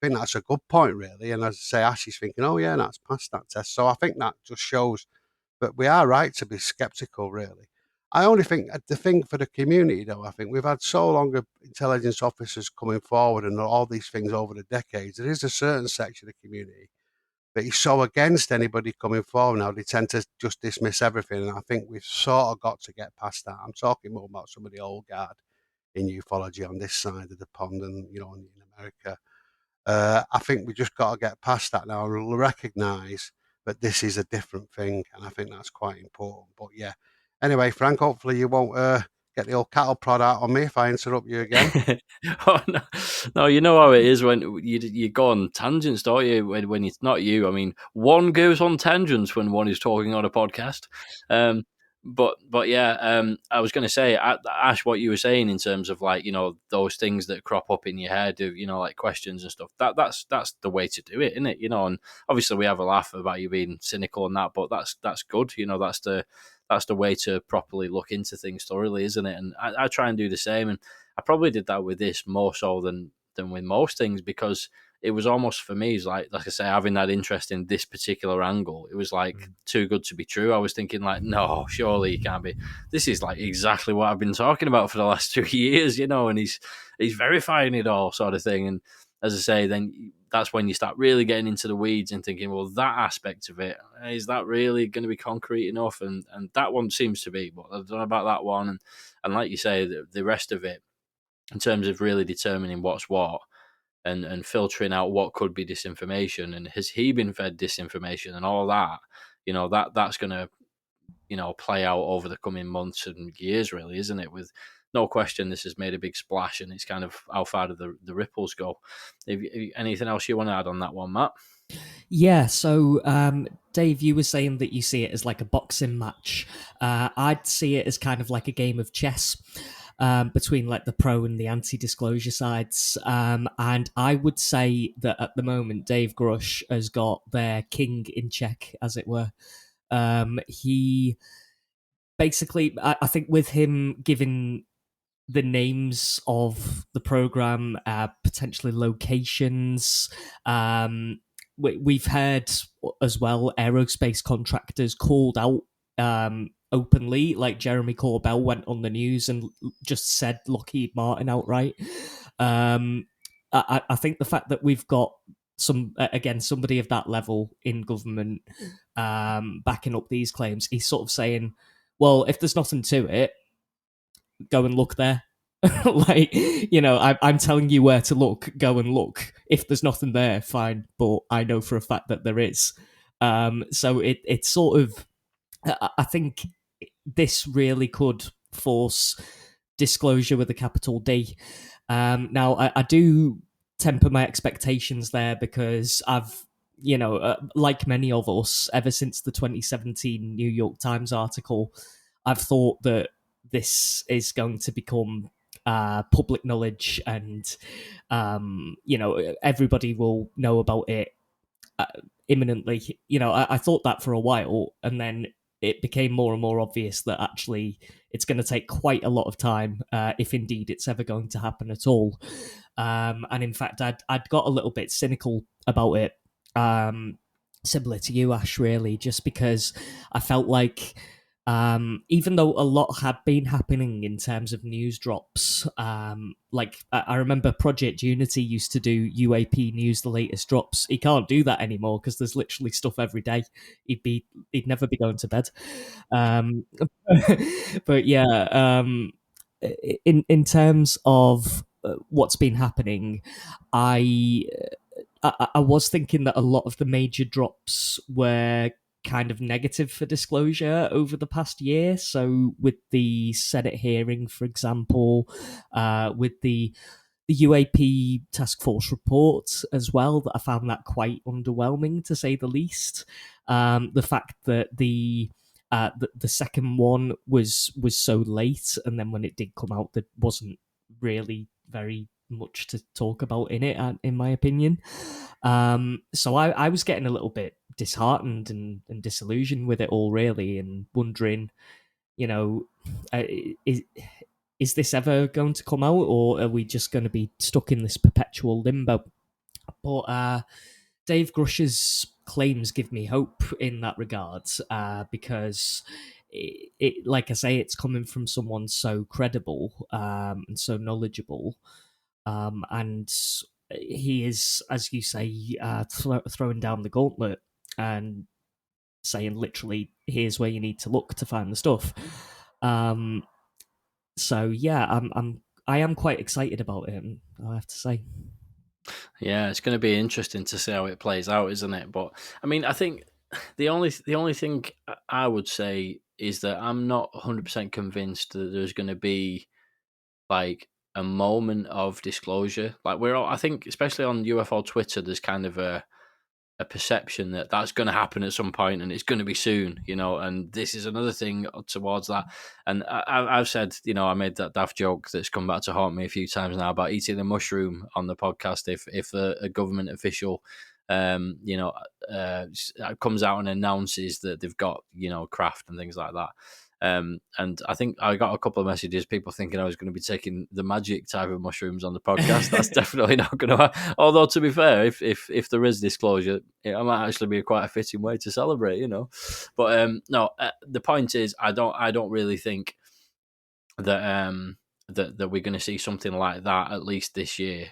think that's a good point, really. And as I say, Ash is thinking, oh yeah, that's passed that test. So I think that just shows that we are right to be sceptical, really. I only think the thing for the community, though, I think we've had so long of intelligence officers coming forward and all these things over the decades. There is a certain section of the community that is so against anybody coming forward now, they tend to just dismiss everything. And I think we've sort of got to get past that. I'm talking more about some of the old guard. in ufology on this side of the pond and, in America. I think we just got to get past that now and recognise that this is a different thing, and I think that's quite important. But yeah, anyway, Frank, hopefully you won't get the old cattle prod out on me if I interrupt you again. Oh, no, you know how it is when you go on tangents, don't you? When it's not you, I mean, one goes on tangents when one is talking on a podcast. But yeah, I was going to say, Ash, what you were saying in terms of like those things that crop up in your head of like questions and stuff. That's the way to do it, isn't it? And obviously we have a laugh about you being cynical and that, but that's good. That's the way to properly look into things thoroughly, isn't it? And I try and do the same, and I probably did that with this more so than with most things, because it was almost for me, it's like I say, having that interest in this particular angle. It was like too good to be true. I was thinking like, no, surely it can't be. This is like exactly what I've been talking about for the last 2 years, and he's verifying it all, sort of thing. And as I say, then that's when you start really getting into the weeds and thinking, well, that aspect of it, is that really going to be concrete enough? And that one seems to be, but I don't know about that one. And like you say, the rest of it, in terms of really determining what's what and filtering out what could be disinformation, and has he been fed disinformation and all that, that's going to, play out over the coming months and years, really, isn't it? With no question, this has made a big splash, and it's kind of how far do the ripples go. Anything else you want to add on that one, Matt? Yeah, so Dave, you were saying that you see it as like a boxing match. I'd see it as kind of like a game of chess between like the pro and the anti-disclosure sides. And I would say that at the moment, Dave Grusch has got their king in check, as it were. He basically, I think with him giving the names of the program, potentially locations, we've heard as well aerospace contractors called out openly, like Jeremy Corbell went on the news and just said Lockheed Martin outright. I think the fact that we've got somebody of that level in government backing up these claims, he's sort of saying, well, if there's nothing to it, go and look there. I'm telling you where to look, go and look. If there's nothing there, fine, but I know for a fact that there is. So it's sort of, I think this really could force disclosure with a capital D. Now, I do temper my expectations there, because I've, like many of us, ever since the 2017 New York Times article, I've thought that this is going to become public knowledge, and everybody will know about it imminently. I thought that for a while, and then it became more and more obvious that actually it's going to take quite a lot of time, if indeed it's ever going to happen at all. And in fact, I'd got a little bit cynical about it, similar to you, Ash, really, just because I felt like, even though a lot had been happening in terms of news drops, like I remember Project Unity used to do UAP news, the latest drops. He can't do that anymore because there's literally stuff every day. He'd never be going to bed. But yeah, in terms of what's been happening, I was thinking that a lot of the major drops were kind of negative for disclosure over the past year. So with the Senate hearing, for example, with the UAP task force report as well, that I found that quite underwhelming, to say the least. The fact that the second one was so late, and then when it did come out, there wasn't really very much to talk about in it, in my opinion. So I was getting a little bit disheartened and disillusioned with it all, really, and wondering, is this ever going to come out, or are we just going to be stuck in this perpetual limbo? But Dave Grush's claims give me hope in that regard, because it, like I say, it's coming from someone so credible and so knowledgeable, and he is, as you say, throwing down the gauntlet and saying literally, here's where you need to look to find the stuff. So yeah, I'm I am quite excited about it, I have to say. Yeah, it's going to be interesting to see how it plays out, isn't it? But I mean, I think the only thing I would say is that I'm not 100% convinced that there's going to be like a moment of disclosure. Like we're all, I think, especially on UFO Twitter, there's kind of a perception that that's going to happen at some point and it's going to be soon, and this is another thing towards that. And I've said, I made that daft joke that's come back to haunt me a few times now about eating a mushroom on the podcast. If a government official, comes out and announces that they've got, craft and things like that. And I think I got a couple of messages, people thinking I was going to be taking the magic type of mushrooms on the podcast. That's definitely not going to happen. Although, to be fair, if there is disclosure, it might actually be quite a fitting way to celebrate, But no, the point is, I don't really think that that we're going to see something like that at least this year.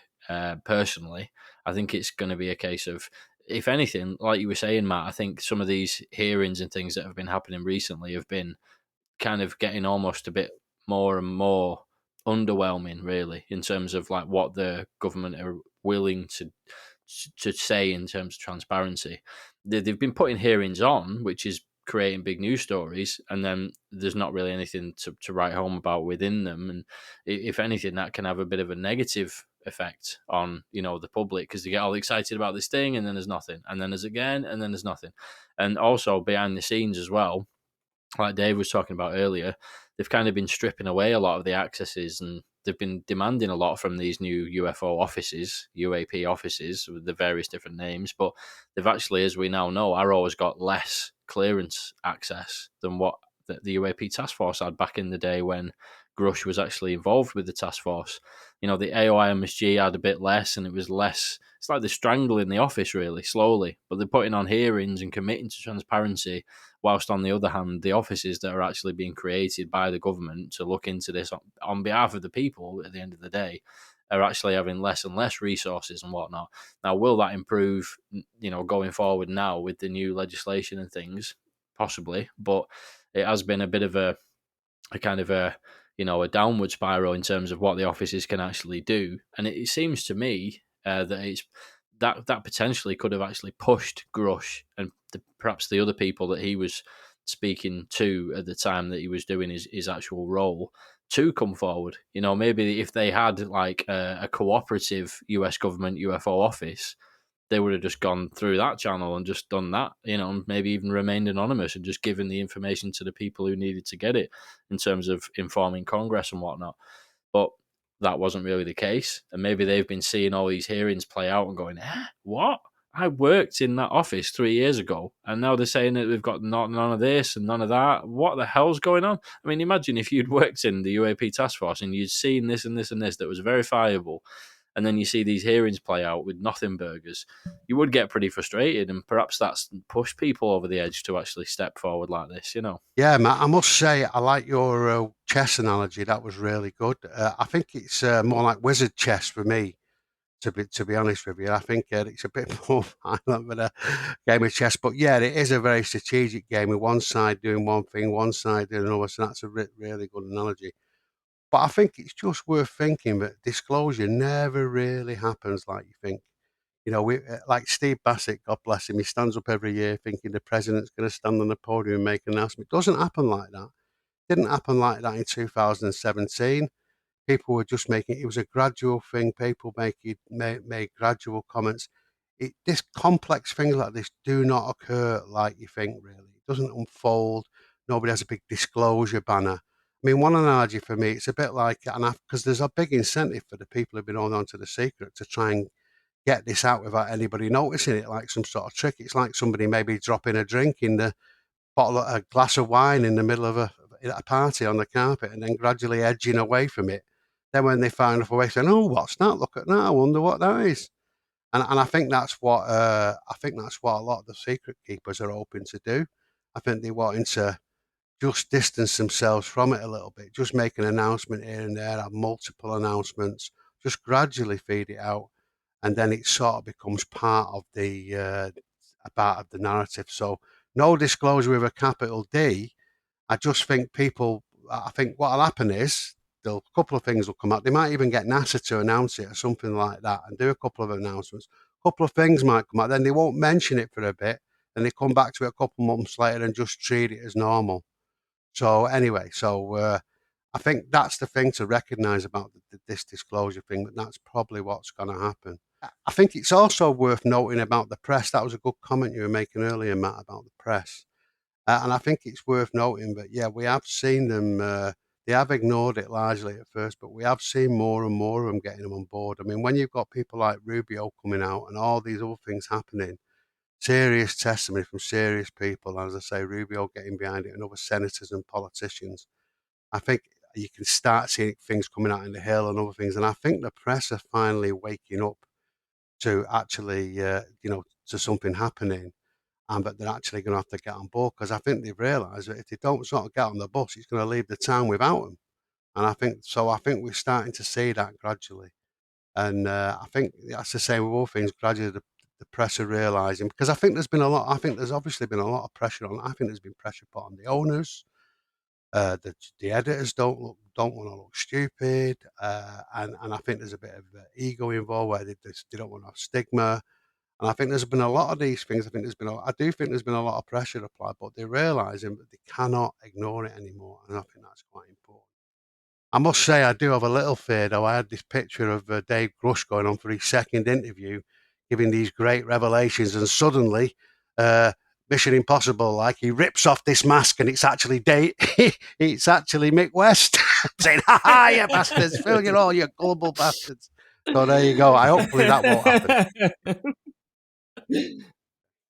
Personally, I think it's going to be a case of, if anything, like you were saying, Matt, I think some of these hearings and things that have been happening recently have been kind of getting almost a bit more and more underwhelming, really, in terms of like what the government are willing to say in terms of transparency. They've been putting hearings on, which is creating big news stories, and then there's not really anything to write home about within them. And if anything, that can have a bit of a negative effect on the public, because they get all excited about this thing, and then there's nothing, and then there's again, and then there's nothing. And also behind the scenes as well, like Dave was talking about earlier, they've kind of been stripping away a lot of the accesses, and they've been demanding a lot from these new UFO offices, UAP offices, with the various different names. But they've actually, as we now know, Arrow has got less clearance access than what the UAP task force had back in the day when Grusch was actually involved with the task force. The AOIMSG had a bit less, and it was less. It's like they're strangling the office really slowly, but they're putting on hearings and committing to transparency. Whilst on the other hand, the offices that are actually being created by the government to look into this on behalf of the people at the end of the day are actually having less and less resources and whatnot. Now, will that improve, going forward now with the new legislation and things? Possibly, but it has been a bit of a kind of a downward spiral in terms of what the offices can actually do. And it seems to me that it's that potentially could have actually pushed Grusch and perhaps the other people that he was speaking to at the time that he was doing his actual role to come forward. Maybe if they had like a cooperative US government UFO office, they would have just gone through that channel and just done that, and maybe even remained anonymous and just given the information to the people who needed to get it in terms of informing Congress and whatnot. But that wasn't really the case. And maybe they've been seeing all these hearings play out and going, what? I worked in that office 3 years ago, and now they're saying that we've got none of this and none of that. What the hell's going on? I mean, imagine if you'd worked in the UAP task force and you'd seen this and this and this that was verifiable, and then you see these hearings play out with nothing burgers, you would get pretty frustrated, and perhaps that's pushed people over the edge to actually step forward like this, Yeah, Matt, I must say, I like your chess analogy. That was really good. I think it's more like wizard chess for me, to be honest with you. I think it's a bit more violent than a game of chess. But yeah, it is a very strategic game with one side doing one thing, one side doing another. So that's a really good analogy. But I think it's just worth thinking that disclosure never really happens like you think. We like Steve Bassett, God bless him, he stands up every year thinking the president's going to stand on the podium and make an announcement. It doesn't happen like that. It didn't happen like that in 2017. People were just making it was a gradual thing. People made gradual comments. This complex things like this do not occur like you think. Really, it doesn't unfold. Nobody has a big disclosure banner. I mean, one analogy for me, it's a bit like, because there's a big incentive for the people who've been holding on to the secret to try and get this out without anybody noticing it, like some sort of trick. It's like somebody maybe dropping a drink in the a glass of wine in the middle of a party on the carpet and then gradually edging away from it. Then when they find a way, saying, "Oh, what's that? Look at that! I wonder what that is." And I think that's what a lot of the secret keepers are hoping to do. I think they're wanting to just distance themselves from it a little bit, just make an announcement here and there, have multiple announcements, just gradually feed it out, and then it sort of becomes part of the narrative. So no disclosure with a capital D. I just think I think what'll happen is a couple of things will come out. They might even get NASA to announce it or something like that and do a couple of announcements. A couple of things might come out. Then they won't mention it for a bit. And they come back to it a couple months later and just treat it as normal. So anyway, I think that's the thing to recognise about this disclosure thing, that that's probably what's going to happen. I think it's also worth noting about the press. That was a good comment you were making earlier, Matt, about the press. And I think it's worth noting that, yeah, we have seen them, they have ignored it largely at first, but we have seen more and more of them getting them on board. I mean, when you've got people like Rubio coming out and all these other things happening, serious testimony from serious people, as I say, Rubio getting behind it and other senators and politicians, I think you can start seeing things coming out in the Hill and other things. And I think the press are finally waking up to actually, to something happening, and but they're actually going to have to get on board, because I think they've realised that if they don't sort of get on the bus, it's going to leave the town without them. And I think we're starting to see that gradually. And I think that's the same with all things. Gradually, the press are realising, because I think there's obviously been a lot of pressure on. I think there's been pressure put on the owners. The editors don't want to look stupid, and I think there's a bit of ego involved where they don't want to have stigma. And I think there's been a lot of these things. I do think there's been a lot of pressure applied, but they're realising that they cannot ignore it anymore, and I think that's quite important. I must say, I do have a little fear, though. I had this picture of Dave Grusch going on for his second interview, giving these great revelations, and suddenly, Mission Impossible, like, he rips off this mask, and it's actually it's actually Mick West saying, "Ha ha, you bastards! Phil, you're all you gullible bastards." So there you go. Hopefully that won't happen.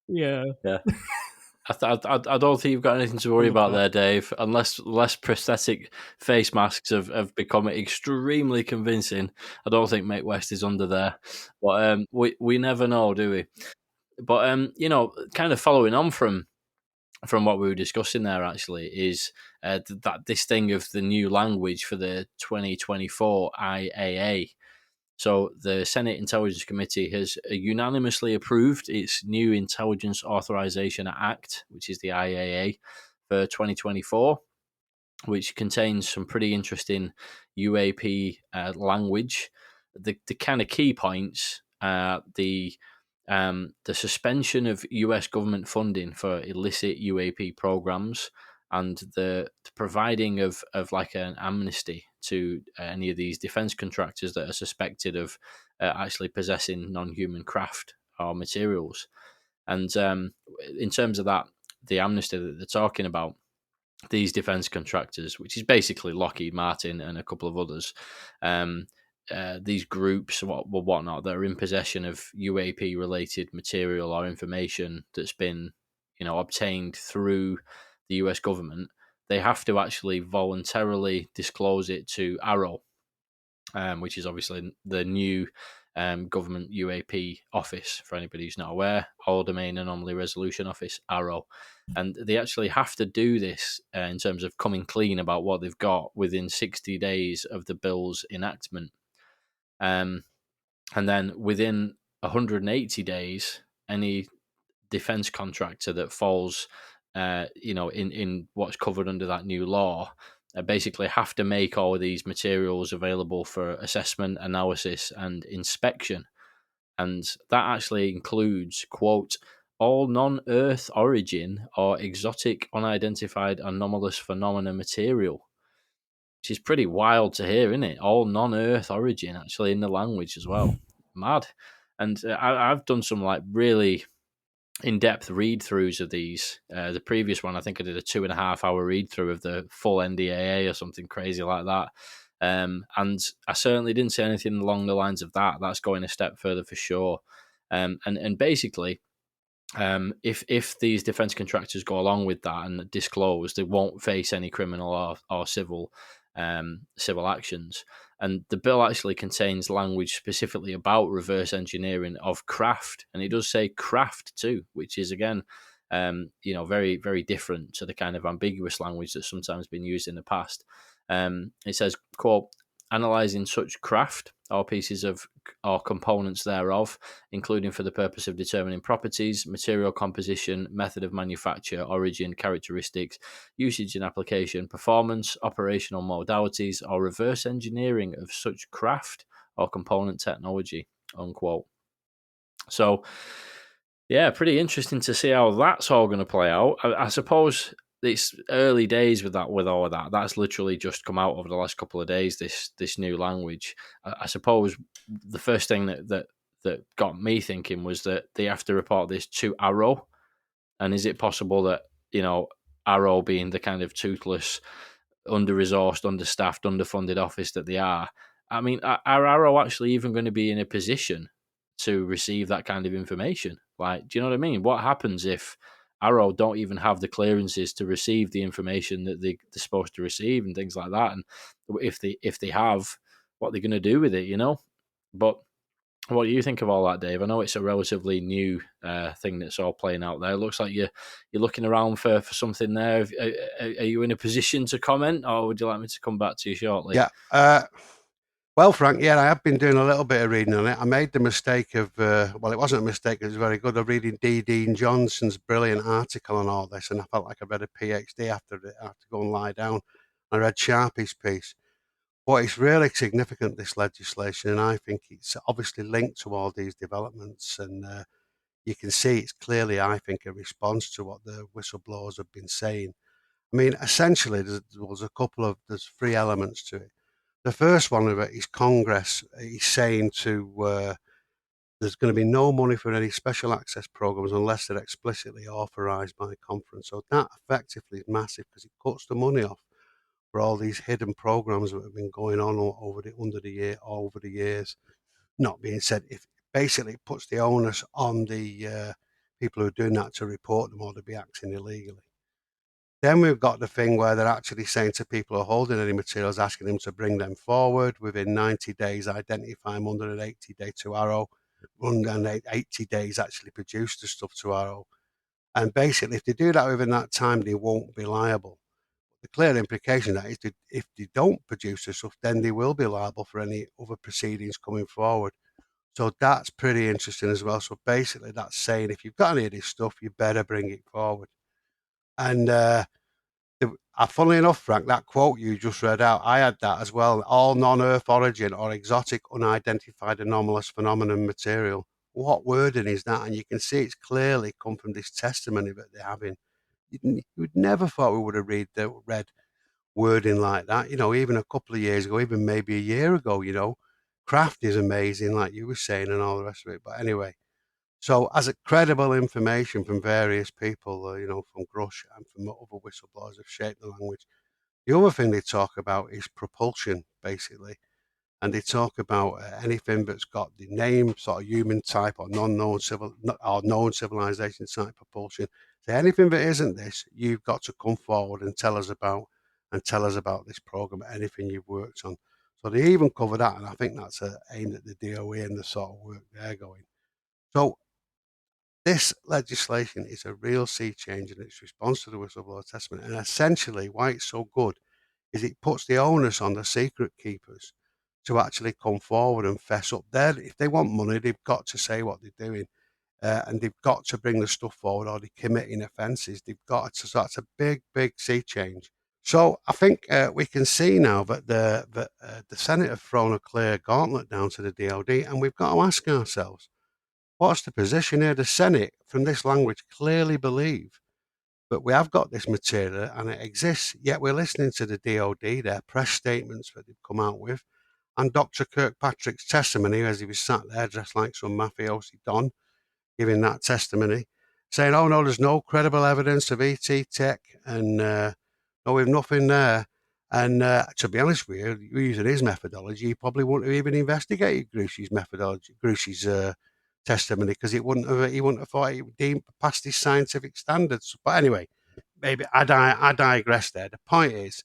Yeah. I don't think you've got anything to worry about there, Dave, unless less prosthetic face masks have become extremely convincing. I don't think Mick West is under there, but we never know, do we? But kind of following on from what we were discussing there, actually, is that this thing of the new language for the 2024 IAA. So the Senate Intelligence Committee has unanimously approved its new Intelligence Authorization Act, which is the IAA, for 2024, which contains some pretty interesting UAP language. The kind of key points are the suspension of US government funding for illicit UAP programs, and the providing of like an amnesty to any of these defense contractors that are suspected of actually possessing non-human craft or materials. And in terms of that, the amnesty that they're talking about, these defense contractors, which is basically Lockheed Martin and a couple of others, these groups, whatnot, that are in possession of UAP related material or information that's been, obtained through the US government, they have to actually voluntarily disclose it to ARROW, which is obviously the new government UAP office, for anybody who's not aware, All Domain Anomaly Resolution Office, ARROW. And they actually have to do this in terms of coming clean about what they've got within 60 days of the bill's enactment. And then within 180 days, any defense contractor that falls, in what's covered under that new law, basically have to make all of these materials available for assessment, analysis, and inspection. And that actually includes, quote, all non-Earth origin or exotic, unidentified, anomalous phenomena material, which is pretty wild to hear, isn't it? All non-Earth origin, actually, in the language as well. Mad. And I've done some like really in-depth read-throughs of these. The previous one, I think I did a 2.5-hour read-through of the full NDAA or something crazy like that. And I certainly didn't say anything along the lines of that. That's going a step further for sure. And basically, if these defense contractors go along with that and disclose, they won't face any criminal or civil actions. And the bill actually contains language specifically about reverse engineering of craft, and it does say craft too, which is again, very, very different to the kind of ambiguous language that's sometimes been used in the past. It says, quote, analyzing such craft or pieces of or components thereof, including for the purpose of determining properties, material composition, method of manufacture, origin, characteristics, usage and application, performance, operational modalities, or reverse engineering of such craft or component technology, unquote. So, yeah, pretty interesting to see how that's all going to play out. I suppose it's early days with all of that. That's literally just come out over the last couple of days. This new language. I suppose the first thing that got me thinking was that they have to report this to Arrow, and is it possible that Arrow, being the kind of toothless, under-resourced, understaffed, underfunded office that they are, I mean, are Arrow actually even going to be in a position to receive that kind of information? Like, do you know what I mean? What happens if Arrow don't even have the clearances to receive the information that they're supposed to receive and things like that? And if they have, what they're going to do with it, But what do you think of all that, Dave? I know it's a relatively new thing that's all playing out there. It looks like you're looking around for something there. Are you in a position to comment, or would you like me to come back to you shortly? Yeah. Well, Frank, yeah, I have been doing a little bit of reading on it. I made the mistake of, well, it wasn't a mistake, it was very good, of reading D. Dean Johnson's brilliant article on all this, and I felt like I read a PhD after it. I had to go and lie down. I read Sharpie's piece. But it's really significant, this legislation, and I think it's obviously linked to all these developments, and you can see it's clearly, I think, a response to what the whistleblowers have been saying. I mean, essentially, there's 3 elements to it. The first one of it is Congress is saying there's going to be no money for any special access programs unless they're explicitly authorized by conference. So that effectively is massive because it cuts the money off for all these hidden programs that have been going on over the years. Not being said, if basically it puts the onus on the people who are doing that to report them or to be acting illegally. Then we've got the thing where they're actually saying to people who are holding any materials, asking them to bring them forward within 90 days, identify them under an 80-day to Arrow, and 80 days actually produce the stuff to Arrow. And basically, if they do that within that time, they won't be liable. The clear implication of that is that if they don't produce the stuff, then they will be liable for any other proceedings coming forward. So that's pretty interesting as well. So basically, that's saying if you've got any of this stuff, you better bring it forward. And funnily enough, Frank, that quote you just read out, I had that as well. All non-Earth origin or exotic, unidentified, anomalous phenomenon material. What wording is that? And you can see it's clearly come from this testimony that they're having. You'd never thought we would have read wording like that. Even a couple of years ago, even maybe a year ago. Craft is amazing, like you were saying, and all the rest of it. But anyway. So, as a credible information from various people, from Grusch and from other whistleblowers have shaped the language. The other thing they talk about is propulsion, basically. And they talk about anything that's got the name, sort of human type or known civilization type propulsion. So anything that isn't this, you've got to come forward and tell us about this program, anything you've worked on. So they even cover that, and I think that's aimed at the DOE and the sort of work they're going. So this legislation is a real sea change in its response to the whistleblower testament. And essentially, why it's so good is it puts the onus on the secret keepers to actually come forward and fess up. If they want money, they've got to say what they're doing. And they've got to bring the stuff forward or they're committing offences. They've got to. So that's a big, big sea change. So I think we can see now that the Senate have thrown a clear gauntlet down to the DOD, and we've got to ask ourselves, what's the position here? The Senate, from this language, clearly believe that we have got this material and it exists, yet we're listening to the DOD, their press statements that they've come out with, and Dr. Kirkpatrick's testimony as he was sat there dressed like some mafiosi don, giving that testimony, saying, oh no, there's no credible evidence of ET tech, and no, we've nothing there. And to be honest with you, using his methodology, he probably wouldn't have even investigated Grusch's testimony, because he wouldn't have thought it deemed past his scientific standards. But anyway, maybe I digress there. The point is,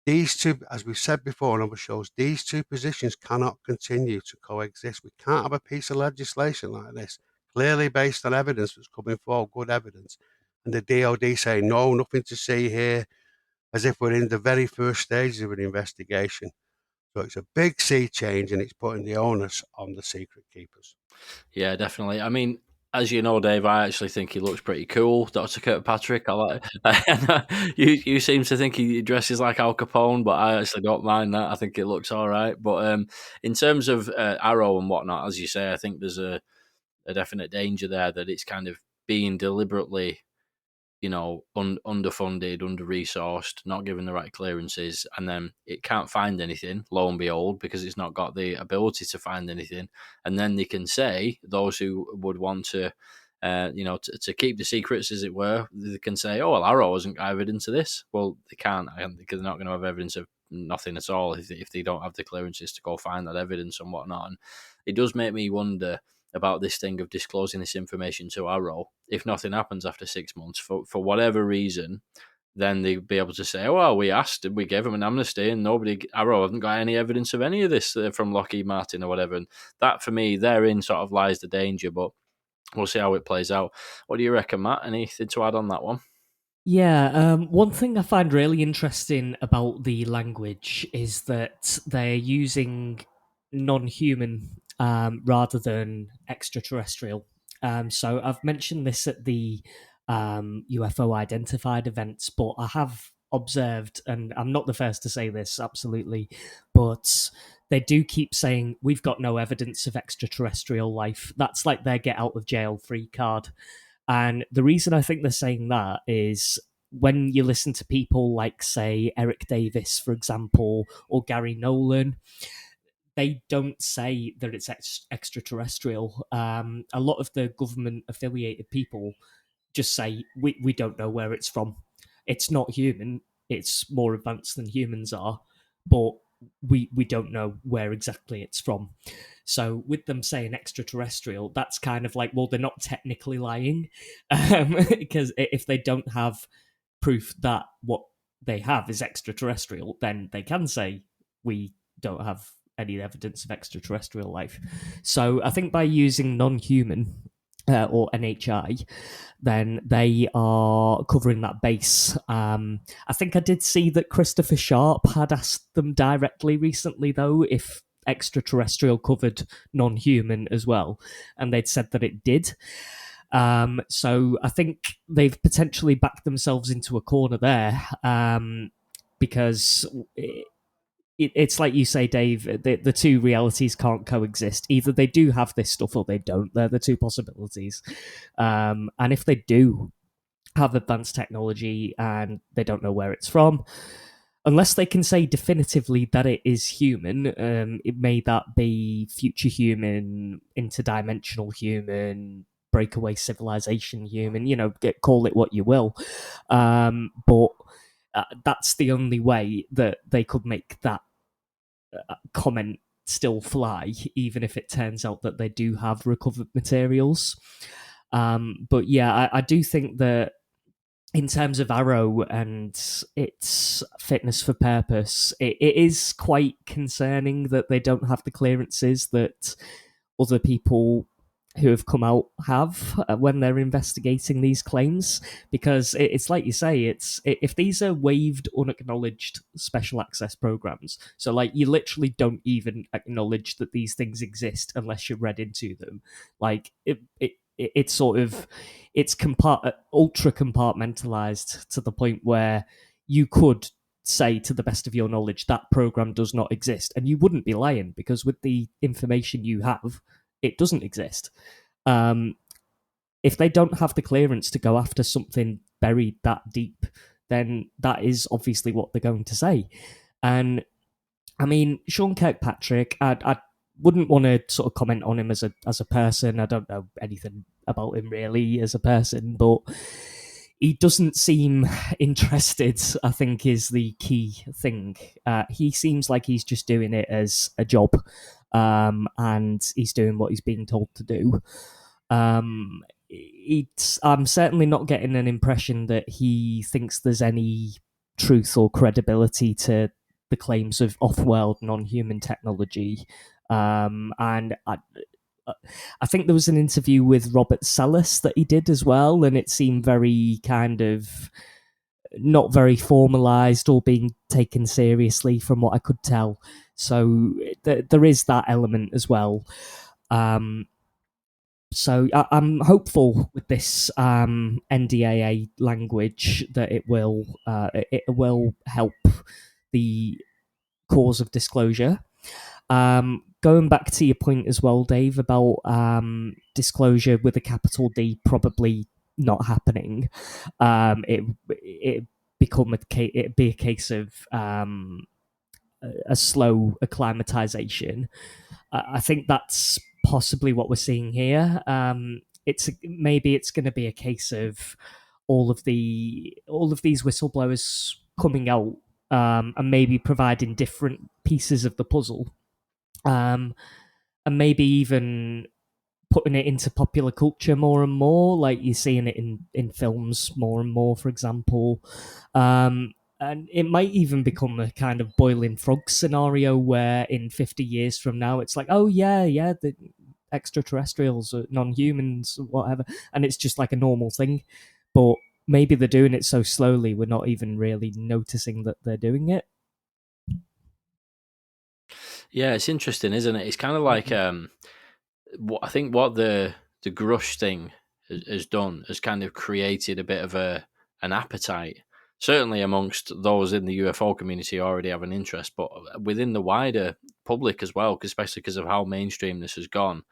these two, as we've said before on other shows, these two positions cannot continue to coexist. We can't have a piece of legislation like this, clearly based on evidence that's coming forward, good evidence, and the DOD saying, no, nothing to see here, as if we're in the very first stages of an investigation. So it's a big sea change, and it's putting the onus on the secret keepers. Yeah, definitely. I mean, as you know, Dave, I actually think he looks pretty cool, Dr. Kirkpatrick. I like. You seem to think he dresses like Al Capone, but I actually don't mind that. I think it looks all right. But in terms of Arrow and whatnot, as you say, I think there's a definite danger there that it's kind of being deliberately, underfunded, under-resourced, not given the right clearances, and then it can't find anything, lo and behold, because it's not got the ability to find anything. And then they can say, those who would want to, to keep the secrets, as it were, they can say, oh, well, Arrow hasn't got evidence of this. Well, they can't, because they're not going to have evidence of nothing at all if they don't have the clearances to go find that evidence and whatnot. And it does make me wonder about this thing of disclosing this information to Arrow. If nothing happens after 6 months, for whatever reason, then they'd be able to say, oh, well, we asked, we gave them an amnesty, and Arrow haven't got any evidence of any of this from Lockheed Martin or whatever. And that, for me, therein sort of lies the danger, but we'll see how it plays out. What do you reckon, Matt? Anything to add on that one? Yeah, one thing I find really interesting about the language is that they're using non-human rather than extraterrestrial. So I've mentioned this at the UFO identified events, but I have observed, and I'm not the first to say this, absolutely, but they do keep saying, we've got no evidence of extraterrestrial life. That's like their get out of jail free card. And the reason I think they're saying that is when you listen to people like, say, Eric Davis, for example, or Gary Nolan, they don't say that it's extraterrestrial. A lot of the government-affiliated people just say, we don't know where it's from. It's not human. It's more advanced than humans are, but we don't know where exactly it's from. So with them saying extraterrestrial, that's kind of like, well, they're not technically lying, because if they don't have proof that what they have is extraterrestrial, then they can say we don't have any evidence of extraterrestrial life. So I think by using non-human or NHI, then they are covering that base. I think I did see that Christopher Sharp had asked them directly recently, though, if extraterrestrial covered non-human as well, and they'd said that it did. So I think they've potentially backed themselves into a corner there, because it's like you say, Dave, the two realities can't coexist. Either they do have this stuff or they don't. They're the two possibilities. And if they do have advanced technology and they don't know where it's from, unless they can say definitively that it is human, it may that be future human, interdimensional human, breakaway civilization human, call it what you will. But that's the only way that they could make that comment still fly, even if it turns out that they do have recovered materials. But yeah, I do think that in terms of Arrow and its fitness for purpose, it is quite concerning that they don't have the clearances that other people who have come out have when they're investigating these claims, because it's like you say, if these are waived, unacknowledged special access programs, so like you literally don't even acknowledge that these things exist unless you're read into them, like it's sort of ultra compartmentalized to the point where you could say, to the best of your knowledge, that program does not exist, and you wouldn't be lying, because with the information you have, it doesn't exist. If they don't have the clearance to go after something buried that deep, then that is obviously what they're going to say. And I mean, Sean Kirkpatrick, I wouldn't want to sort of comment on him as a person. I don't know anything about him really as a person, but he doesn't seem interested, I think, is the key thing. He seems like he's just doing it as a job, and he's doing what he's being told to do. I'm certainly not getting an impression that he thinks there's any truth or credibility to the claims of off-world non-human technology. And I think there was an interview with Robert Salas that he did as well, and it seemed very kind of not very formalized or being taken seriously from what I could tell. So there is that element as well. So I'm hopeful with this NDAA language that it will help the cause of disclosure. Going back to your point as well, Dave, about disclosure with a capital D probably not happening. It it'd be a case of a slow acclimatization. I think that's possibly what we're seeing here. Maybe it's going to be a case of all of these whistleblowers coming out and maybe providing different pieces of the puzzle, and maybe even putting it into popular culture more and more, like you're seeing it in films more and more, for example. And it might even become a kind of boiling frog scenario where in 50 years from now, it's like, oh, yeah, the extraterrestrials, non-humans, whatever. And it's just like a normal thing. But maybe they're doing it so slowly, we're not even really noticing that they're doing it. Yeah, it's interesting, isn't it? It's kind of like I think what the Grusch thing has done has kind of created a bit of an appetite, certainly amongst those in the UFO community who already have an interest, but within the wider public as well, especially because of how mainstream this has gone.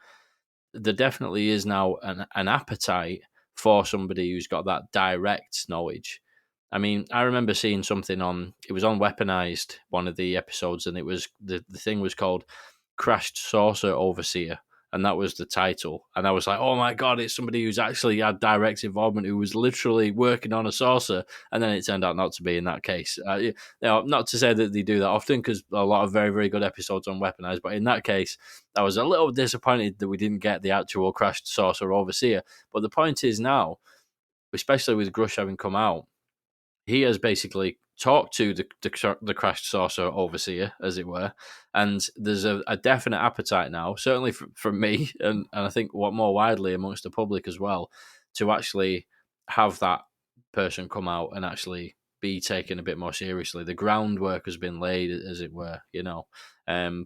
There definitely is now an appetite for somebody who's got that direct knowledge. I mean, I remember seeing something it was on Weaponized, one of the episodes, and it was the thing was called Crashed Saucer Overseer, and that was the title. And I was like, oh my God, it's somebody who's actually had direct involvement, who was literally working on a saucer. And then it turned out not to be in that case. Not to say that they do that often, because a lot of very, very good episodes on Weaponized, but in that case, I was a little disappointed that we didn't get the actual Crashed Saucer Overseer. But the point is now, especially with Grusch having come out, he has basically talked to the crashed saucer overseer, as it were, and there's a definite appetite now, certainly from me, and I think what more widely amongst the public as well, to actually have that person come out and actually be taken a bit more seriously. The groundwork has been laid, as it were,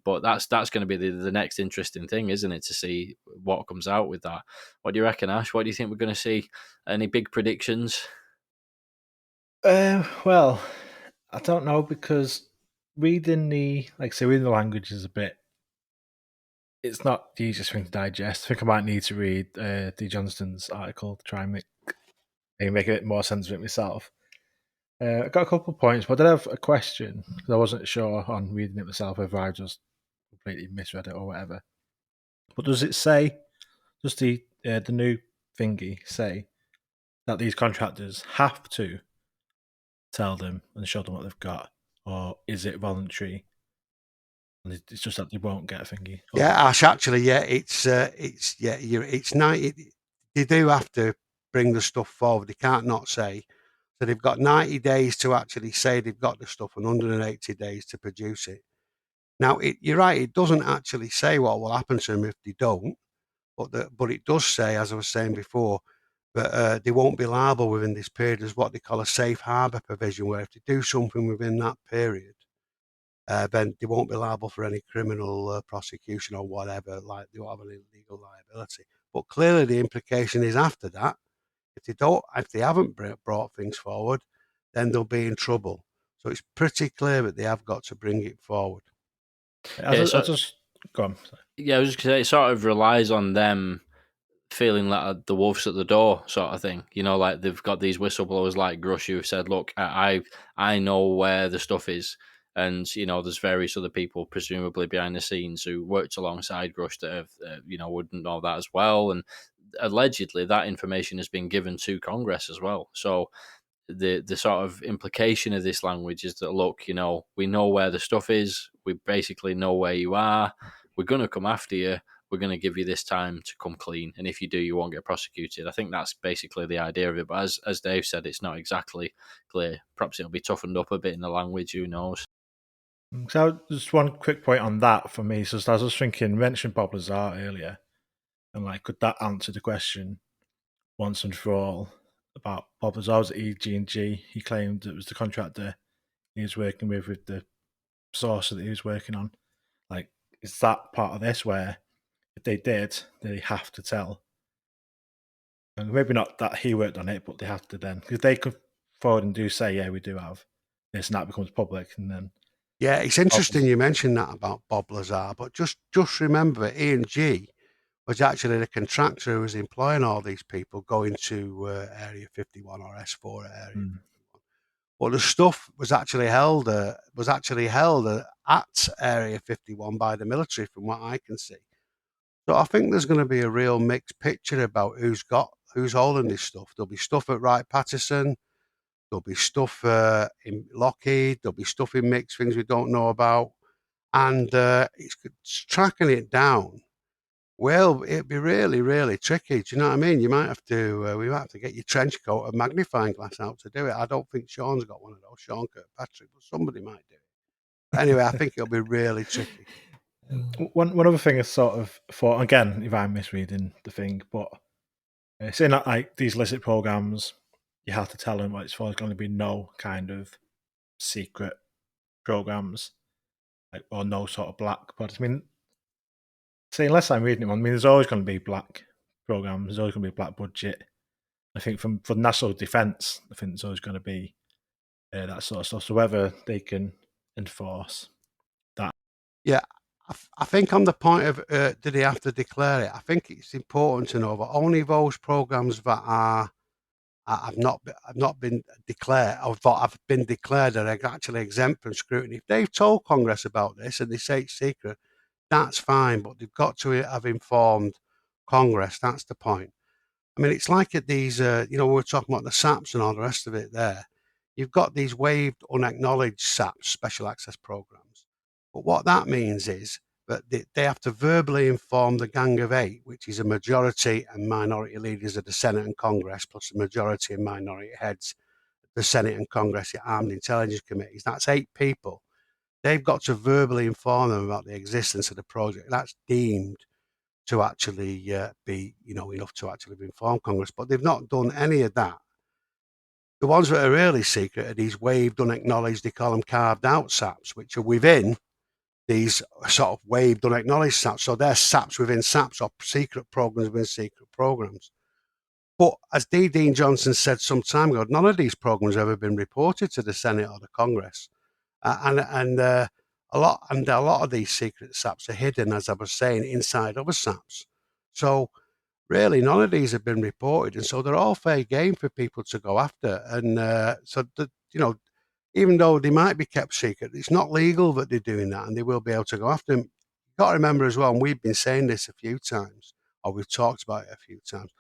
but that's going to be the next interesting thing, isn't it, to see what comes out with that. What do you reckon, Ash? What do you think we're going to see? Any big predictions? Well, I don't know, because reading the language is it's not the easiest thing to digest. I think I might need to read D. Johnston's article to try and make a bit more sense of it myself. I got a couple of points, but I did have a question, because I wasn't sure on reading it myself whether I just completely misread it or whatever. But does it say, does the new thingy say that these contractors have to tell them and show them what they've got, or is it voluntary? And it's just that they won't get a thingy. Yeah, Ash, actually, yeah, it's 90. They do have to bring the stuff forward. They can't not say. So they've got 90 days to actually say they've got the stuff and 180 days to produce it. Now, you're right, it doesn't actually say what will happen to them if they don't, but it does say, as I was saying before, that they won't be liable within this period. There's what they call a safe harbour provision, where if they do something within that period, then they won't be liable for any criminal prosecution or whatever, like they won't have any legal liability. But clearly the implication is after that, if they haven't brought things forward, then they'll be in trouble. So it's pretty clear that they have got to bring it forward. I just go on. Sorry. Yeah, I was just going to say, it sort of relies on them feeling like the wolf's at the door sort of thing. Like they've got these whistleblowers like Grusch who said, look, I know where the stuff is. And, there's various other people, presumably behind the scenes, who worked alongside Grusch that have, wouldn't know that as well. And allegedly that information has been given to Congress as well. So the sort of implication of this language is that, look, we know where the stuff is. We basically know where you are. We're going to come after you. We're going to give you this time to come clean. And if you do, you won't get prosecuted. I think that's basically the idea of it. But as Dave said, it's not exactly clear. Perhaps it'll be toughened up a bit in the language. Who knows? So just one quick point on that for me. So I was just thinking, mentioned Bob Lazar earlier, and could that answer the question once and for all about Bob Lazar was at EG&G? He claimed it was the contractor he was working with the saucer that he was working on. is that part of this where if they did, they have to tell. And maybe not that he worked on it, but they have to then, because they could forward and do say, yeah, we do have this, and that becomes public, and then Yeah, it's interesting you mentioned that about Bob Lazar, but just remember, E&G was actually the contractor who was employing all these people going to Area 51 or S4 at Area 51. Well, the stuff was actually held at Area 51 by the military, from what I can see. So I think there's going to be a real mixed picture about who's holding this stuff. There'll be stuff at Wright-Patterson. There'll be stuff in Lockheed. There'll be stuff in mixed things we don't know about, and it's tracking it down. Well, it'd be really, really tricky. Do you know what I mean? You might have to, we might have to get your trench coat and magnifying glass out to do it. I don't think Sean's got one of those, Sean Kirkpatrick, but somebody might do it. But anyway, I think it'll be really tricky. One other thing is sort of for, again, if I'm misreading the thing, but saying that like these illicit programs, you have to tell them what it's for. There's going to be no kind of secret programs, like, or no sort of black. But I mean, say unless I'm reading it wrong, I mean, there's always going to be black programs. There's always going to be a black budget. I think for national defence, I think there's always going to be that sort of stuff. So whether they can enforce that. Yeah, I think on the point of do they have to declare it, I think it's important to know that only those programs that have not been declared, or that have been declared, are actually exempt from scrutiny. If they've told Congress about this and they say it's secret, that's fine, but they've got to have informed Congress. That's the point. I mean, it's like at these, we're talking about the SAPs and all the rest of it there. You've got these waived, unacknowledged SAPs, special access programs. But what that means is that they have to verbally inform the Gang of Eight, which is a majority and minority leaders of the Senate and Congress, plus a majority and minority heads of the Senate and Congress, the Armed Intelligence Committees. That's 8 people. They've got to verbally inform them about the existence of the project. That's deemed to actually be, enough to actually inform Congress. But they've not done any of that. The ones that are really secret are these waived, unacknowledged, they call them carved out SAPs, which are within these sort of waived, unacknowledged SAPs. So they're SAPs within SAPs, or secret programs within secret programs. But as D. Dean Johnson said some time ago, none of these programs have ever been reported to the Senate or the Congress. A lot of these secret SAPs are hidden, as I was saying, inside other SAPs. So really, none of these have been reported, and so they're all fair game for people to go after. And even though they might be kept secret, it's not legal that they're doing that, and they will be able to go after them. You've got to remember as well, and we've been saying this a few times, or we've talked about it a few times.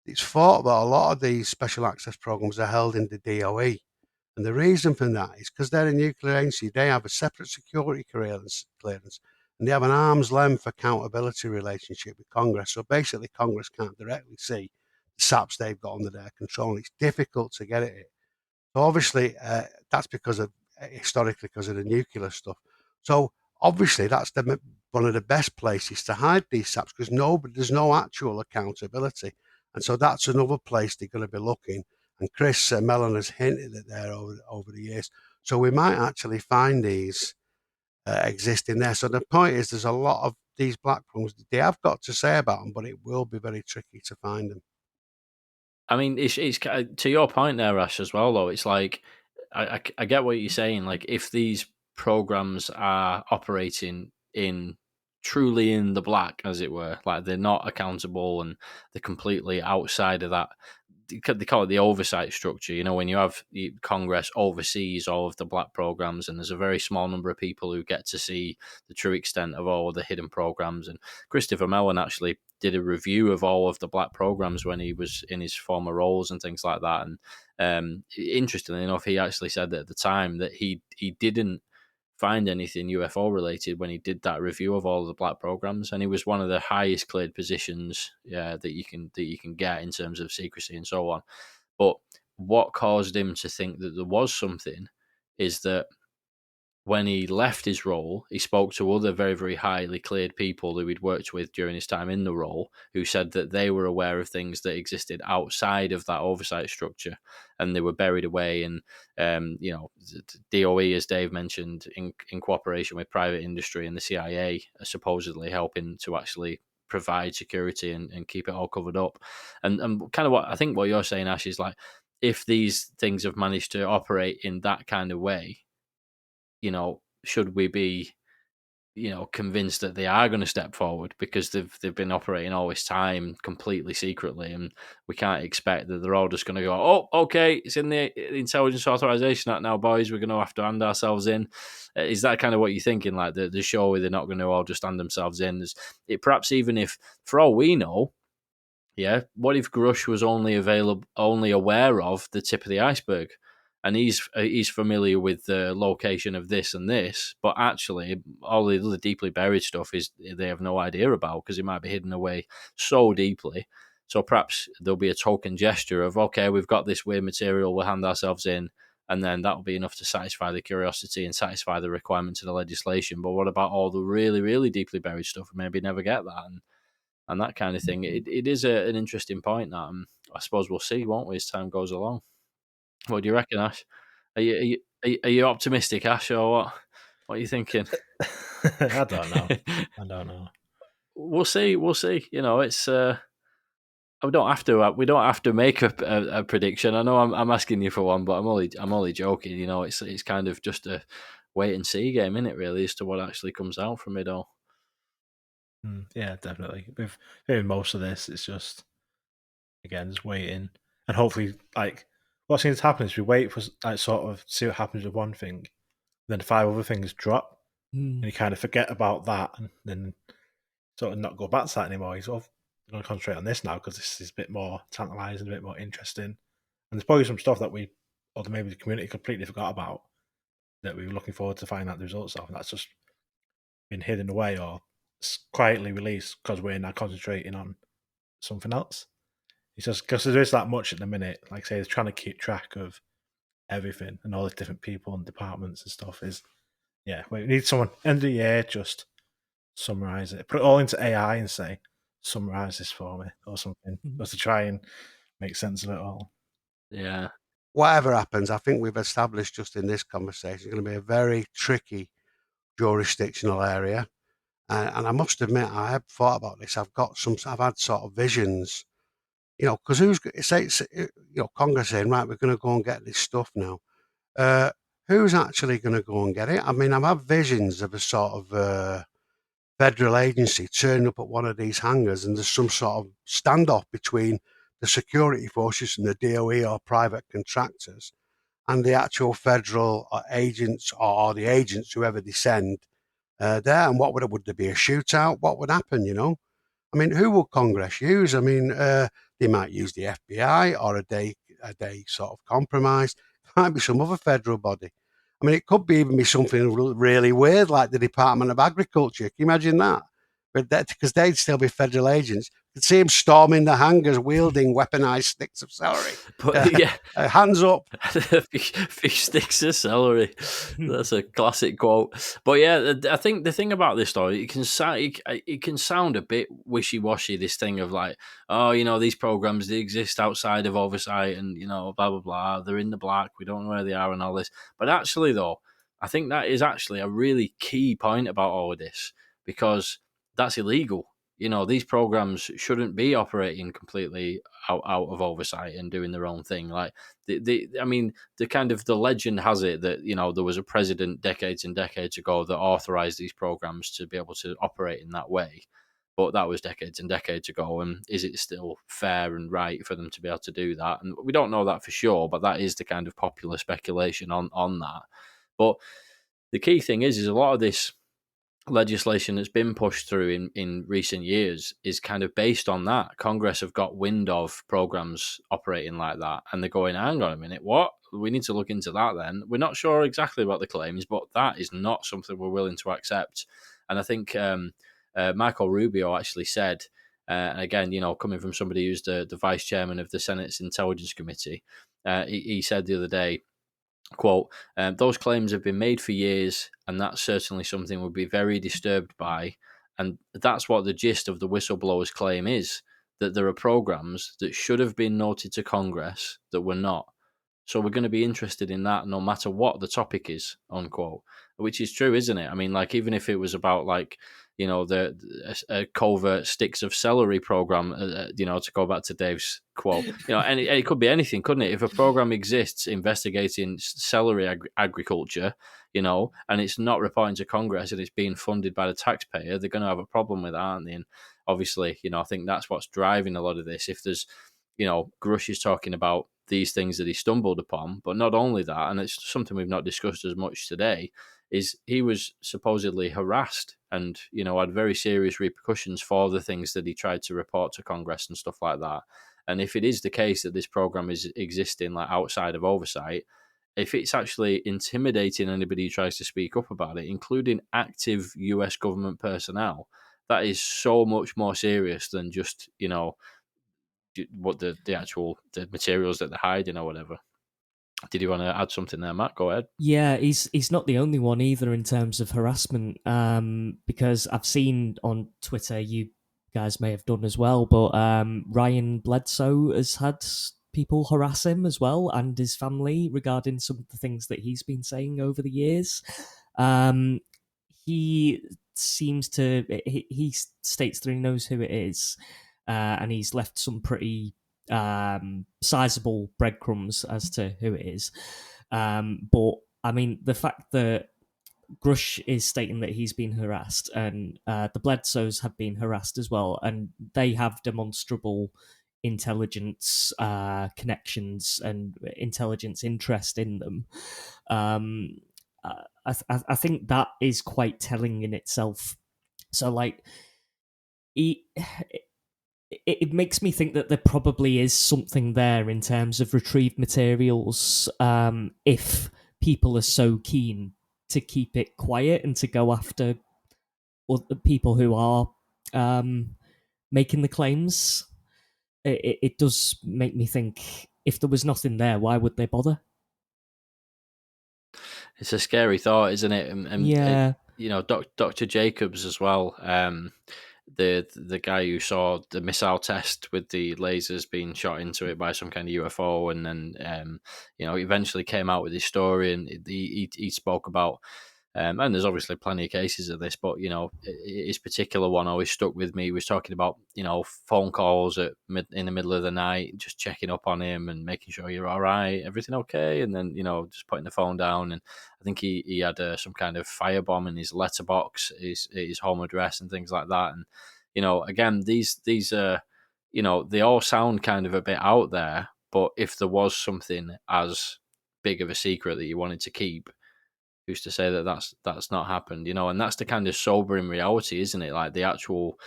It's thought that a lot of these special access programs are held in the DOE. And the reason for that is because they're a nuclear agency. They have a separate security clearance, and they have an arm's length accountability relationship with Congress. So basically, Congress can't directly see the SAPs they've got under their control. It's difficult to get at it. So obviously, that's historically because of the nuclear stuff. So obviously, that's one of the best places to hide these SAPs, because there's no actual accountability. And so that's another place they're going to be looking. And Chris Mellon has hinted at there over the years. So we might actually find these existing there. So the point is, there's a lot of these black ones. They have got to say about them, but it will be very tricky to find them. I mean, it's to your point there, Ash, as well, though. It's like, I get what you're saying. Like, if these programs are operating truly in the black, as it were, like they're not accountable and they're completely outside of that. They call it the oversight structure. When you have Congress oversees all of the black programs, and there's a very small number of people who get to see the true extent of all of the hidden programs. And Christopher Mellon actually did a review of all of the black programs when he was in his former roles and things like that. And interestingly enough, he actually said that at the time that he didn't find anything UFO related when he did that review of all of the black programs, and he was one of the highest cleared positions that you can get in terms of secrecy and so on. But what caused him to think that there was something is that when he left his role, he spoke to other very, very highly cleared people who he'd worked with during his time in the role, who said that they were aware of things that existed outside of that oversight structure, and they were buried away in, DOE, as Dave mentioned, in cooperation with private industry and the CIA, supposedly helping to actually provide security and keep it all covered up. And kind of what I think what you're saying, Ash, is like, if these things have managed to operate in that kind of way, should we be, convinced that they are going to step forward because they've been operating all this time completely secretly, and we can't expect that they're all just going to go, oh, okay, it's in the Intelligence Authorization Act now, boys, we're going to have to hand ourselves in. Is that kind of what you're thinking? Like the show where they're not going to all just hand themselves in? Perhaps even if, for all we know, yeah, what if Grusch was only aware of the tip of the iceberg, and he's familiar with the location of this and this, but actually all the other deeply buried stuff is they have no idea about because it might be hidden away so deeply. So perhaps there'll be a token gesture of, okay, we've got this weird material, we'll hand ourselves in, and then that'll be enough to satisfy the curiosity and satisfy the requirements of the legislation. But what about all the really, really deeply buried stuff? Maybe never get that. And that kind of thing. It is an interesting point that I suppose we'll see, won't we, as time goes along. What do you reckon, Ash? Are you optimistic, Ash, or what? What are you thinking? I don't know. We'll see. It's we don't have to make a prediction. I know I'm asking you for one, but I'm only joking. It's kind of just a wait and see game, isn't it? Really, as to what actually comes out from it all. Yeah, definitely. With most of this, it's just, again, just waiting, and hopefully, like, what seems to happen is we wait for, like, sort of see what happens with one thing, then 5 other things drop, and you kind of forget about that, and then sort of not go back to that anymore. You sort of going to concentrate on this now because this is a bit more tantalising, a bit more interesting, and there's probably some stuff that or maybe the community completely forgot about that we were looking forward to find out the results of, and that's just been hidden away or quietly released because we're now concentrating on something else. It's just because there is that much at the minute. Like I say, they're trying to keep track of everything and all the different people and departments and stuff. We need someone end of the year, just summarize it, put it all into AI and say, summarize this for me or something, just to try and make sense of it all. Yeah. Whatever happens, I think we've established just in this conversation, it's going to be a very tricky jurisdictional area. And I must admit, I have thought about this. I've had sort of visions, because Congress saying, right, we're going to go and get this stuff now. Who's actually going to go and get it? I mean, I've had visions of a sort of federal agency turning up at one of these hangars, and there's some sort of standoff between the security forces and the DOE or private contractors and the actual federal agents or the agents, whoever they send there. And would there be a shootout? What would happen, I mean, who would Congress use? I mean, they might use the FBI, or are they sort of compromised? Might be some other federal body. I mean, it could even be something really weird, like the Department of Agriculture. Can you imagine that? But because they'd still be federal agents. You could see them storming the hangars, wielding weaponized sticks of celery. But hands up. Fish sticks of celery. That's a classic quote. But yeah, I think the thing about this story, it can sound a bit wishy-washy, this thing of like, oh, these programs, they exist outside of oversight and, blah, blah, blah. They're in the black. We don't know where they are and all this. But actually, though, I think that is actually a really key point about all of this, because that's illegal. These programs shouldn't be operating completely out of oversight and doing their own thing. Like, the legend has it that, there was a president decades and decades ago that authorized these programs to be able to operate in that way. But that was decades and decades ago. And is it still fair and right for them to be able to do that? And we don't know that for sure, but that is the kind of popular speculation on that. But the key thing is a lot of this legislation that's been pushed through in recent years is kind of based on that. Congress have got wind of programs operating like that, and they're going, hang on a minute, what? We need to look into that then. We're not sure exactly about the claims, but that is not something we're willing to accept. And I think Marco Rubio actually said, again, coming from somebody who's the vice chairman of the Senate's Intelligence Committee, he said the other day, Quote, those claims have been made for years, and that's certainly something we'll be very disturbed by. And that's what the gist of the whistleblower's claim is, that there are programs that should have been noted to Congress that were not. So we're going to be interested in that no matter what the topic is, unquote. Which is true, isn't it? I mean, like, even if it was about, like, you know, the a covert sticks of celery program, you know, to go back to Dave's quote, you know, and it could be anything, couldn't it? If a program exists investigating celery agriculture, you know, and it's not reporting to Congress and it's being funded by the taxpayer, they're going to have a problem with that, aren't they? And obviously, you know, I think that's what's driving a lot of this. If there's, you know, Grusch is talking about these things that he stumbled upon, but not only that, and it's something we've not discussed as much today, is he was supposedly harassed and, you know, had very serious repercussions for the things that he tried to report to Congress and stuff like that. And if it is the case that this program is existing like outside of oversight, if it's actually intimidating anybody who tries to speak up about it, including active US government personnel, that is so much more serious than just, you know, what the actual the materials that they're hiding or whatever. Did you want to add something there, Matt? Go ahead. Yeah, he's not the only one either in terms of harassment. Because I've seen on Twitter, you guys may have done as well, but Ryan Bledsoe has had people harass him as well and his family regarding some of the things that he's been saying over the years. He seems to he states that he knows who it is, and he's left some pretty sizable breadcrumbs as to who it is. But I mean, the fact that Grusch is stating that he's been harassed, and the Bledsoes have been harassed as well, and they have demonstrable intelligence connections and intelligence interest in them. I think that is quite telling in itself. So, like, it makes me think that there probably is something there in terms of retrieved materials, if people are so keen to keep it quiet and to go after the people who are making the claims. It does make me think, if there was nothing there, why would they bother? It's a scary thought, isn't it? And Yeah. you know, Dr. Jacobs as well. The guy who saw the missile test with the lasers being shot into it by some kind of UFO, and then you know, eventually came out with his story, and he spoke about. And there's obviously plenty of cases of this, but, you know, his particular one always stuck with me. He was talking about, you know, phone calls in the middle of the night, just checking up on him and making sure you're all right, everything okay, and then, you know, just putting the phone down. And I think he had some kind of firebomb in his letterbox, his home address, and things like that. And, you know, again, these you know, they all sound kind of a bit out there, but if there was something as big of a secret that you wanted to keep, who's to say that that's not happened, you know? And that's the kind of sobering reality, isn't it? Like, the actual,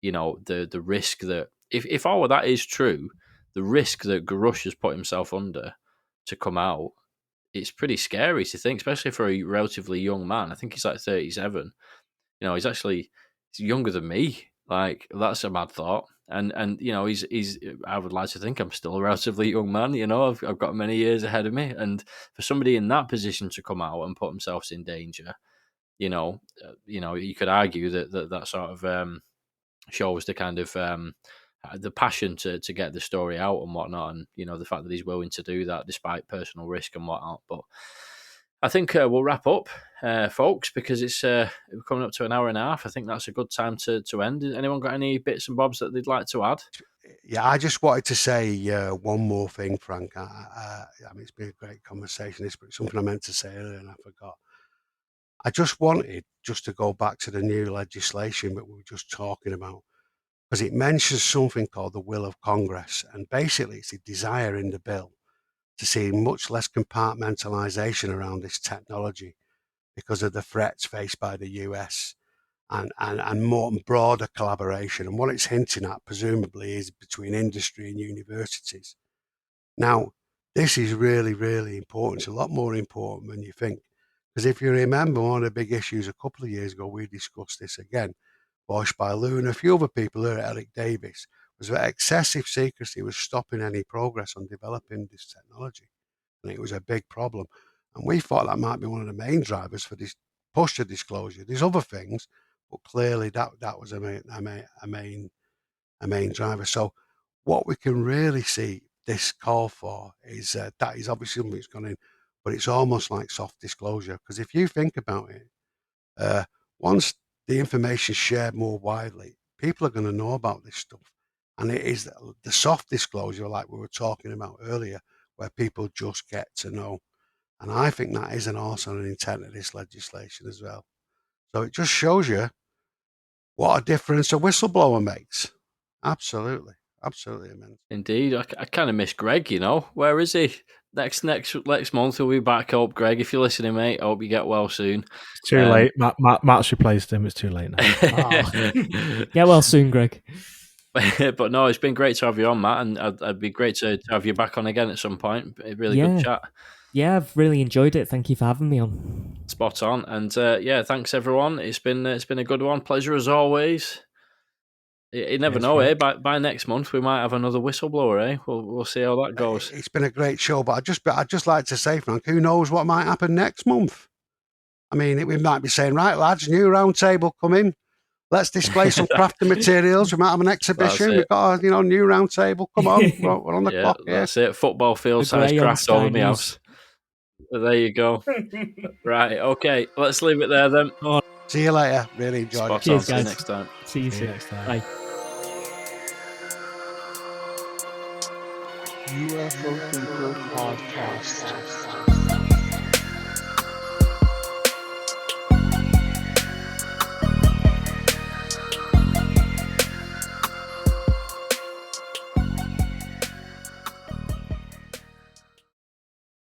you know, the risk that if all of that is true, the risk that Grusch has put himself under to come out, it's pretty scary to think, especially for a relatively young man. I think he's like 37. You know, he's younger than me. Like, that's a mad thought. And you know, he's I would like to think I'm still a relatively young man. You know, I've got many years ahead of me, and for somebody in that position to come out and put themselves in danger, you know, you could argue that sort of shows the kind of the passion to get the story out and whatnot, and, you know, the fact that he's willing to do that despite personal risk and whatnot. But I think we'll wrap up, folks, because it's we're coming up to an hour and a half. I think that's a good time to end. Anyone got any bits and bobs that they'd like to add? Yeah, I just wanted to say one more thing, Frank. I mean, it's been a great conversation. It's something I meant to say earlier and I forgot. I just wanted to go back to the new legislation that we were just talking about, because it mentions something called the will of Congress. And basically, it's a desire in the bill to see much less compartmentalization around this technology because of the threats faced by the US, and more broader collaboration. And what it's hinting at, presumably, is between industry and universities. Now, this is really, really important. It's a lot more important than you think. Because if you remember, one of the big issues a couple of years ago, we discussed this again, Bosch by Lou and a few other people here at Eric Davis, was that excessive secrecy was stopping any progress on developing this technology. And it was a big problem. And we thought that might be one of the main drivers for this push to disclosure. There's other things, but clearly that was a main driver. So what we can really see this call for is that is obviously something that's gone in, but it's almost like soft disclosure. Because if you think about it, once the information is shared more widely, people are going to know about this stuff. And it is the soft disclosure, like we were talking about earlier, where people just get to know. And I think that is also an intent of this legislation as well. So it just shows you what a difference a whistleblower makes. Absolutely. Absolutely immense. Indeed. I kind of miss Greg, you know. Where is he? Next month we'll be back. I hope, Greg, if you're listening, mate, I hope you get well soon. It's too late. Matt's replaced him. It's too late now. Get well soon, Greg. But no, it's been great to have you on, Matt, and it'd be great to have you back on again at some point. Really good chat. Yeah, I've really enjoyed it. Thank you for having me on. Spot on. And yeah, thanks everyone. It's been a good one. Pleasure as always. You never know, eh? By next month we might have another whistleblower, eh? We'll see how that goes. It's been a great show, but I'd just like to say, Frank, who knows what might happen next month? I mean, we might be saying, right, lads, new round table coming. Let's display some crafting materials. We might have an exhibition. We've got a new round table. Come on, we're on the clock here. That's it. Football field size craft over my house. There you go. Right, okay. Let's leave it there then. See you later. Really enjoyed it. Cheers, guys. See you next time. See you soon. Next time. Bye. UFO Podcast.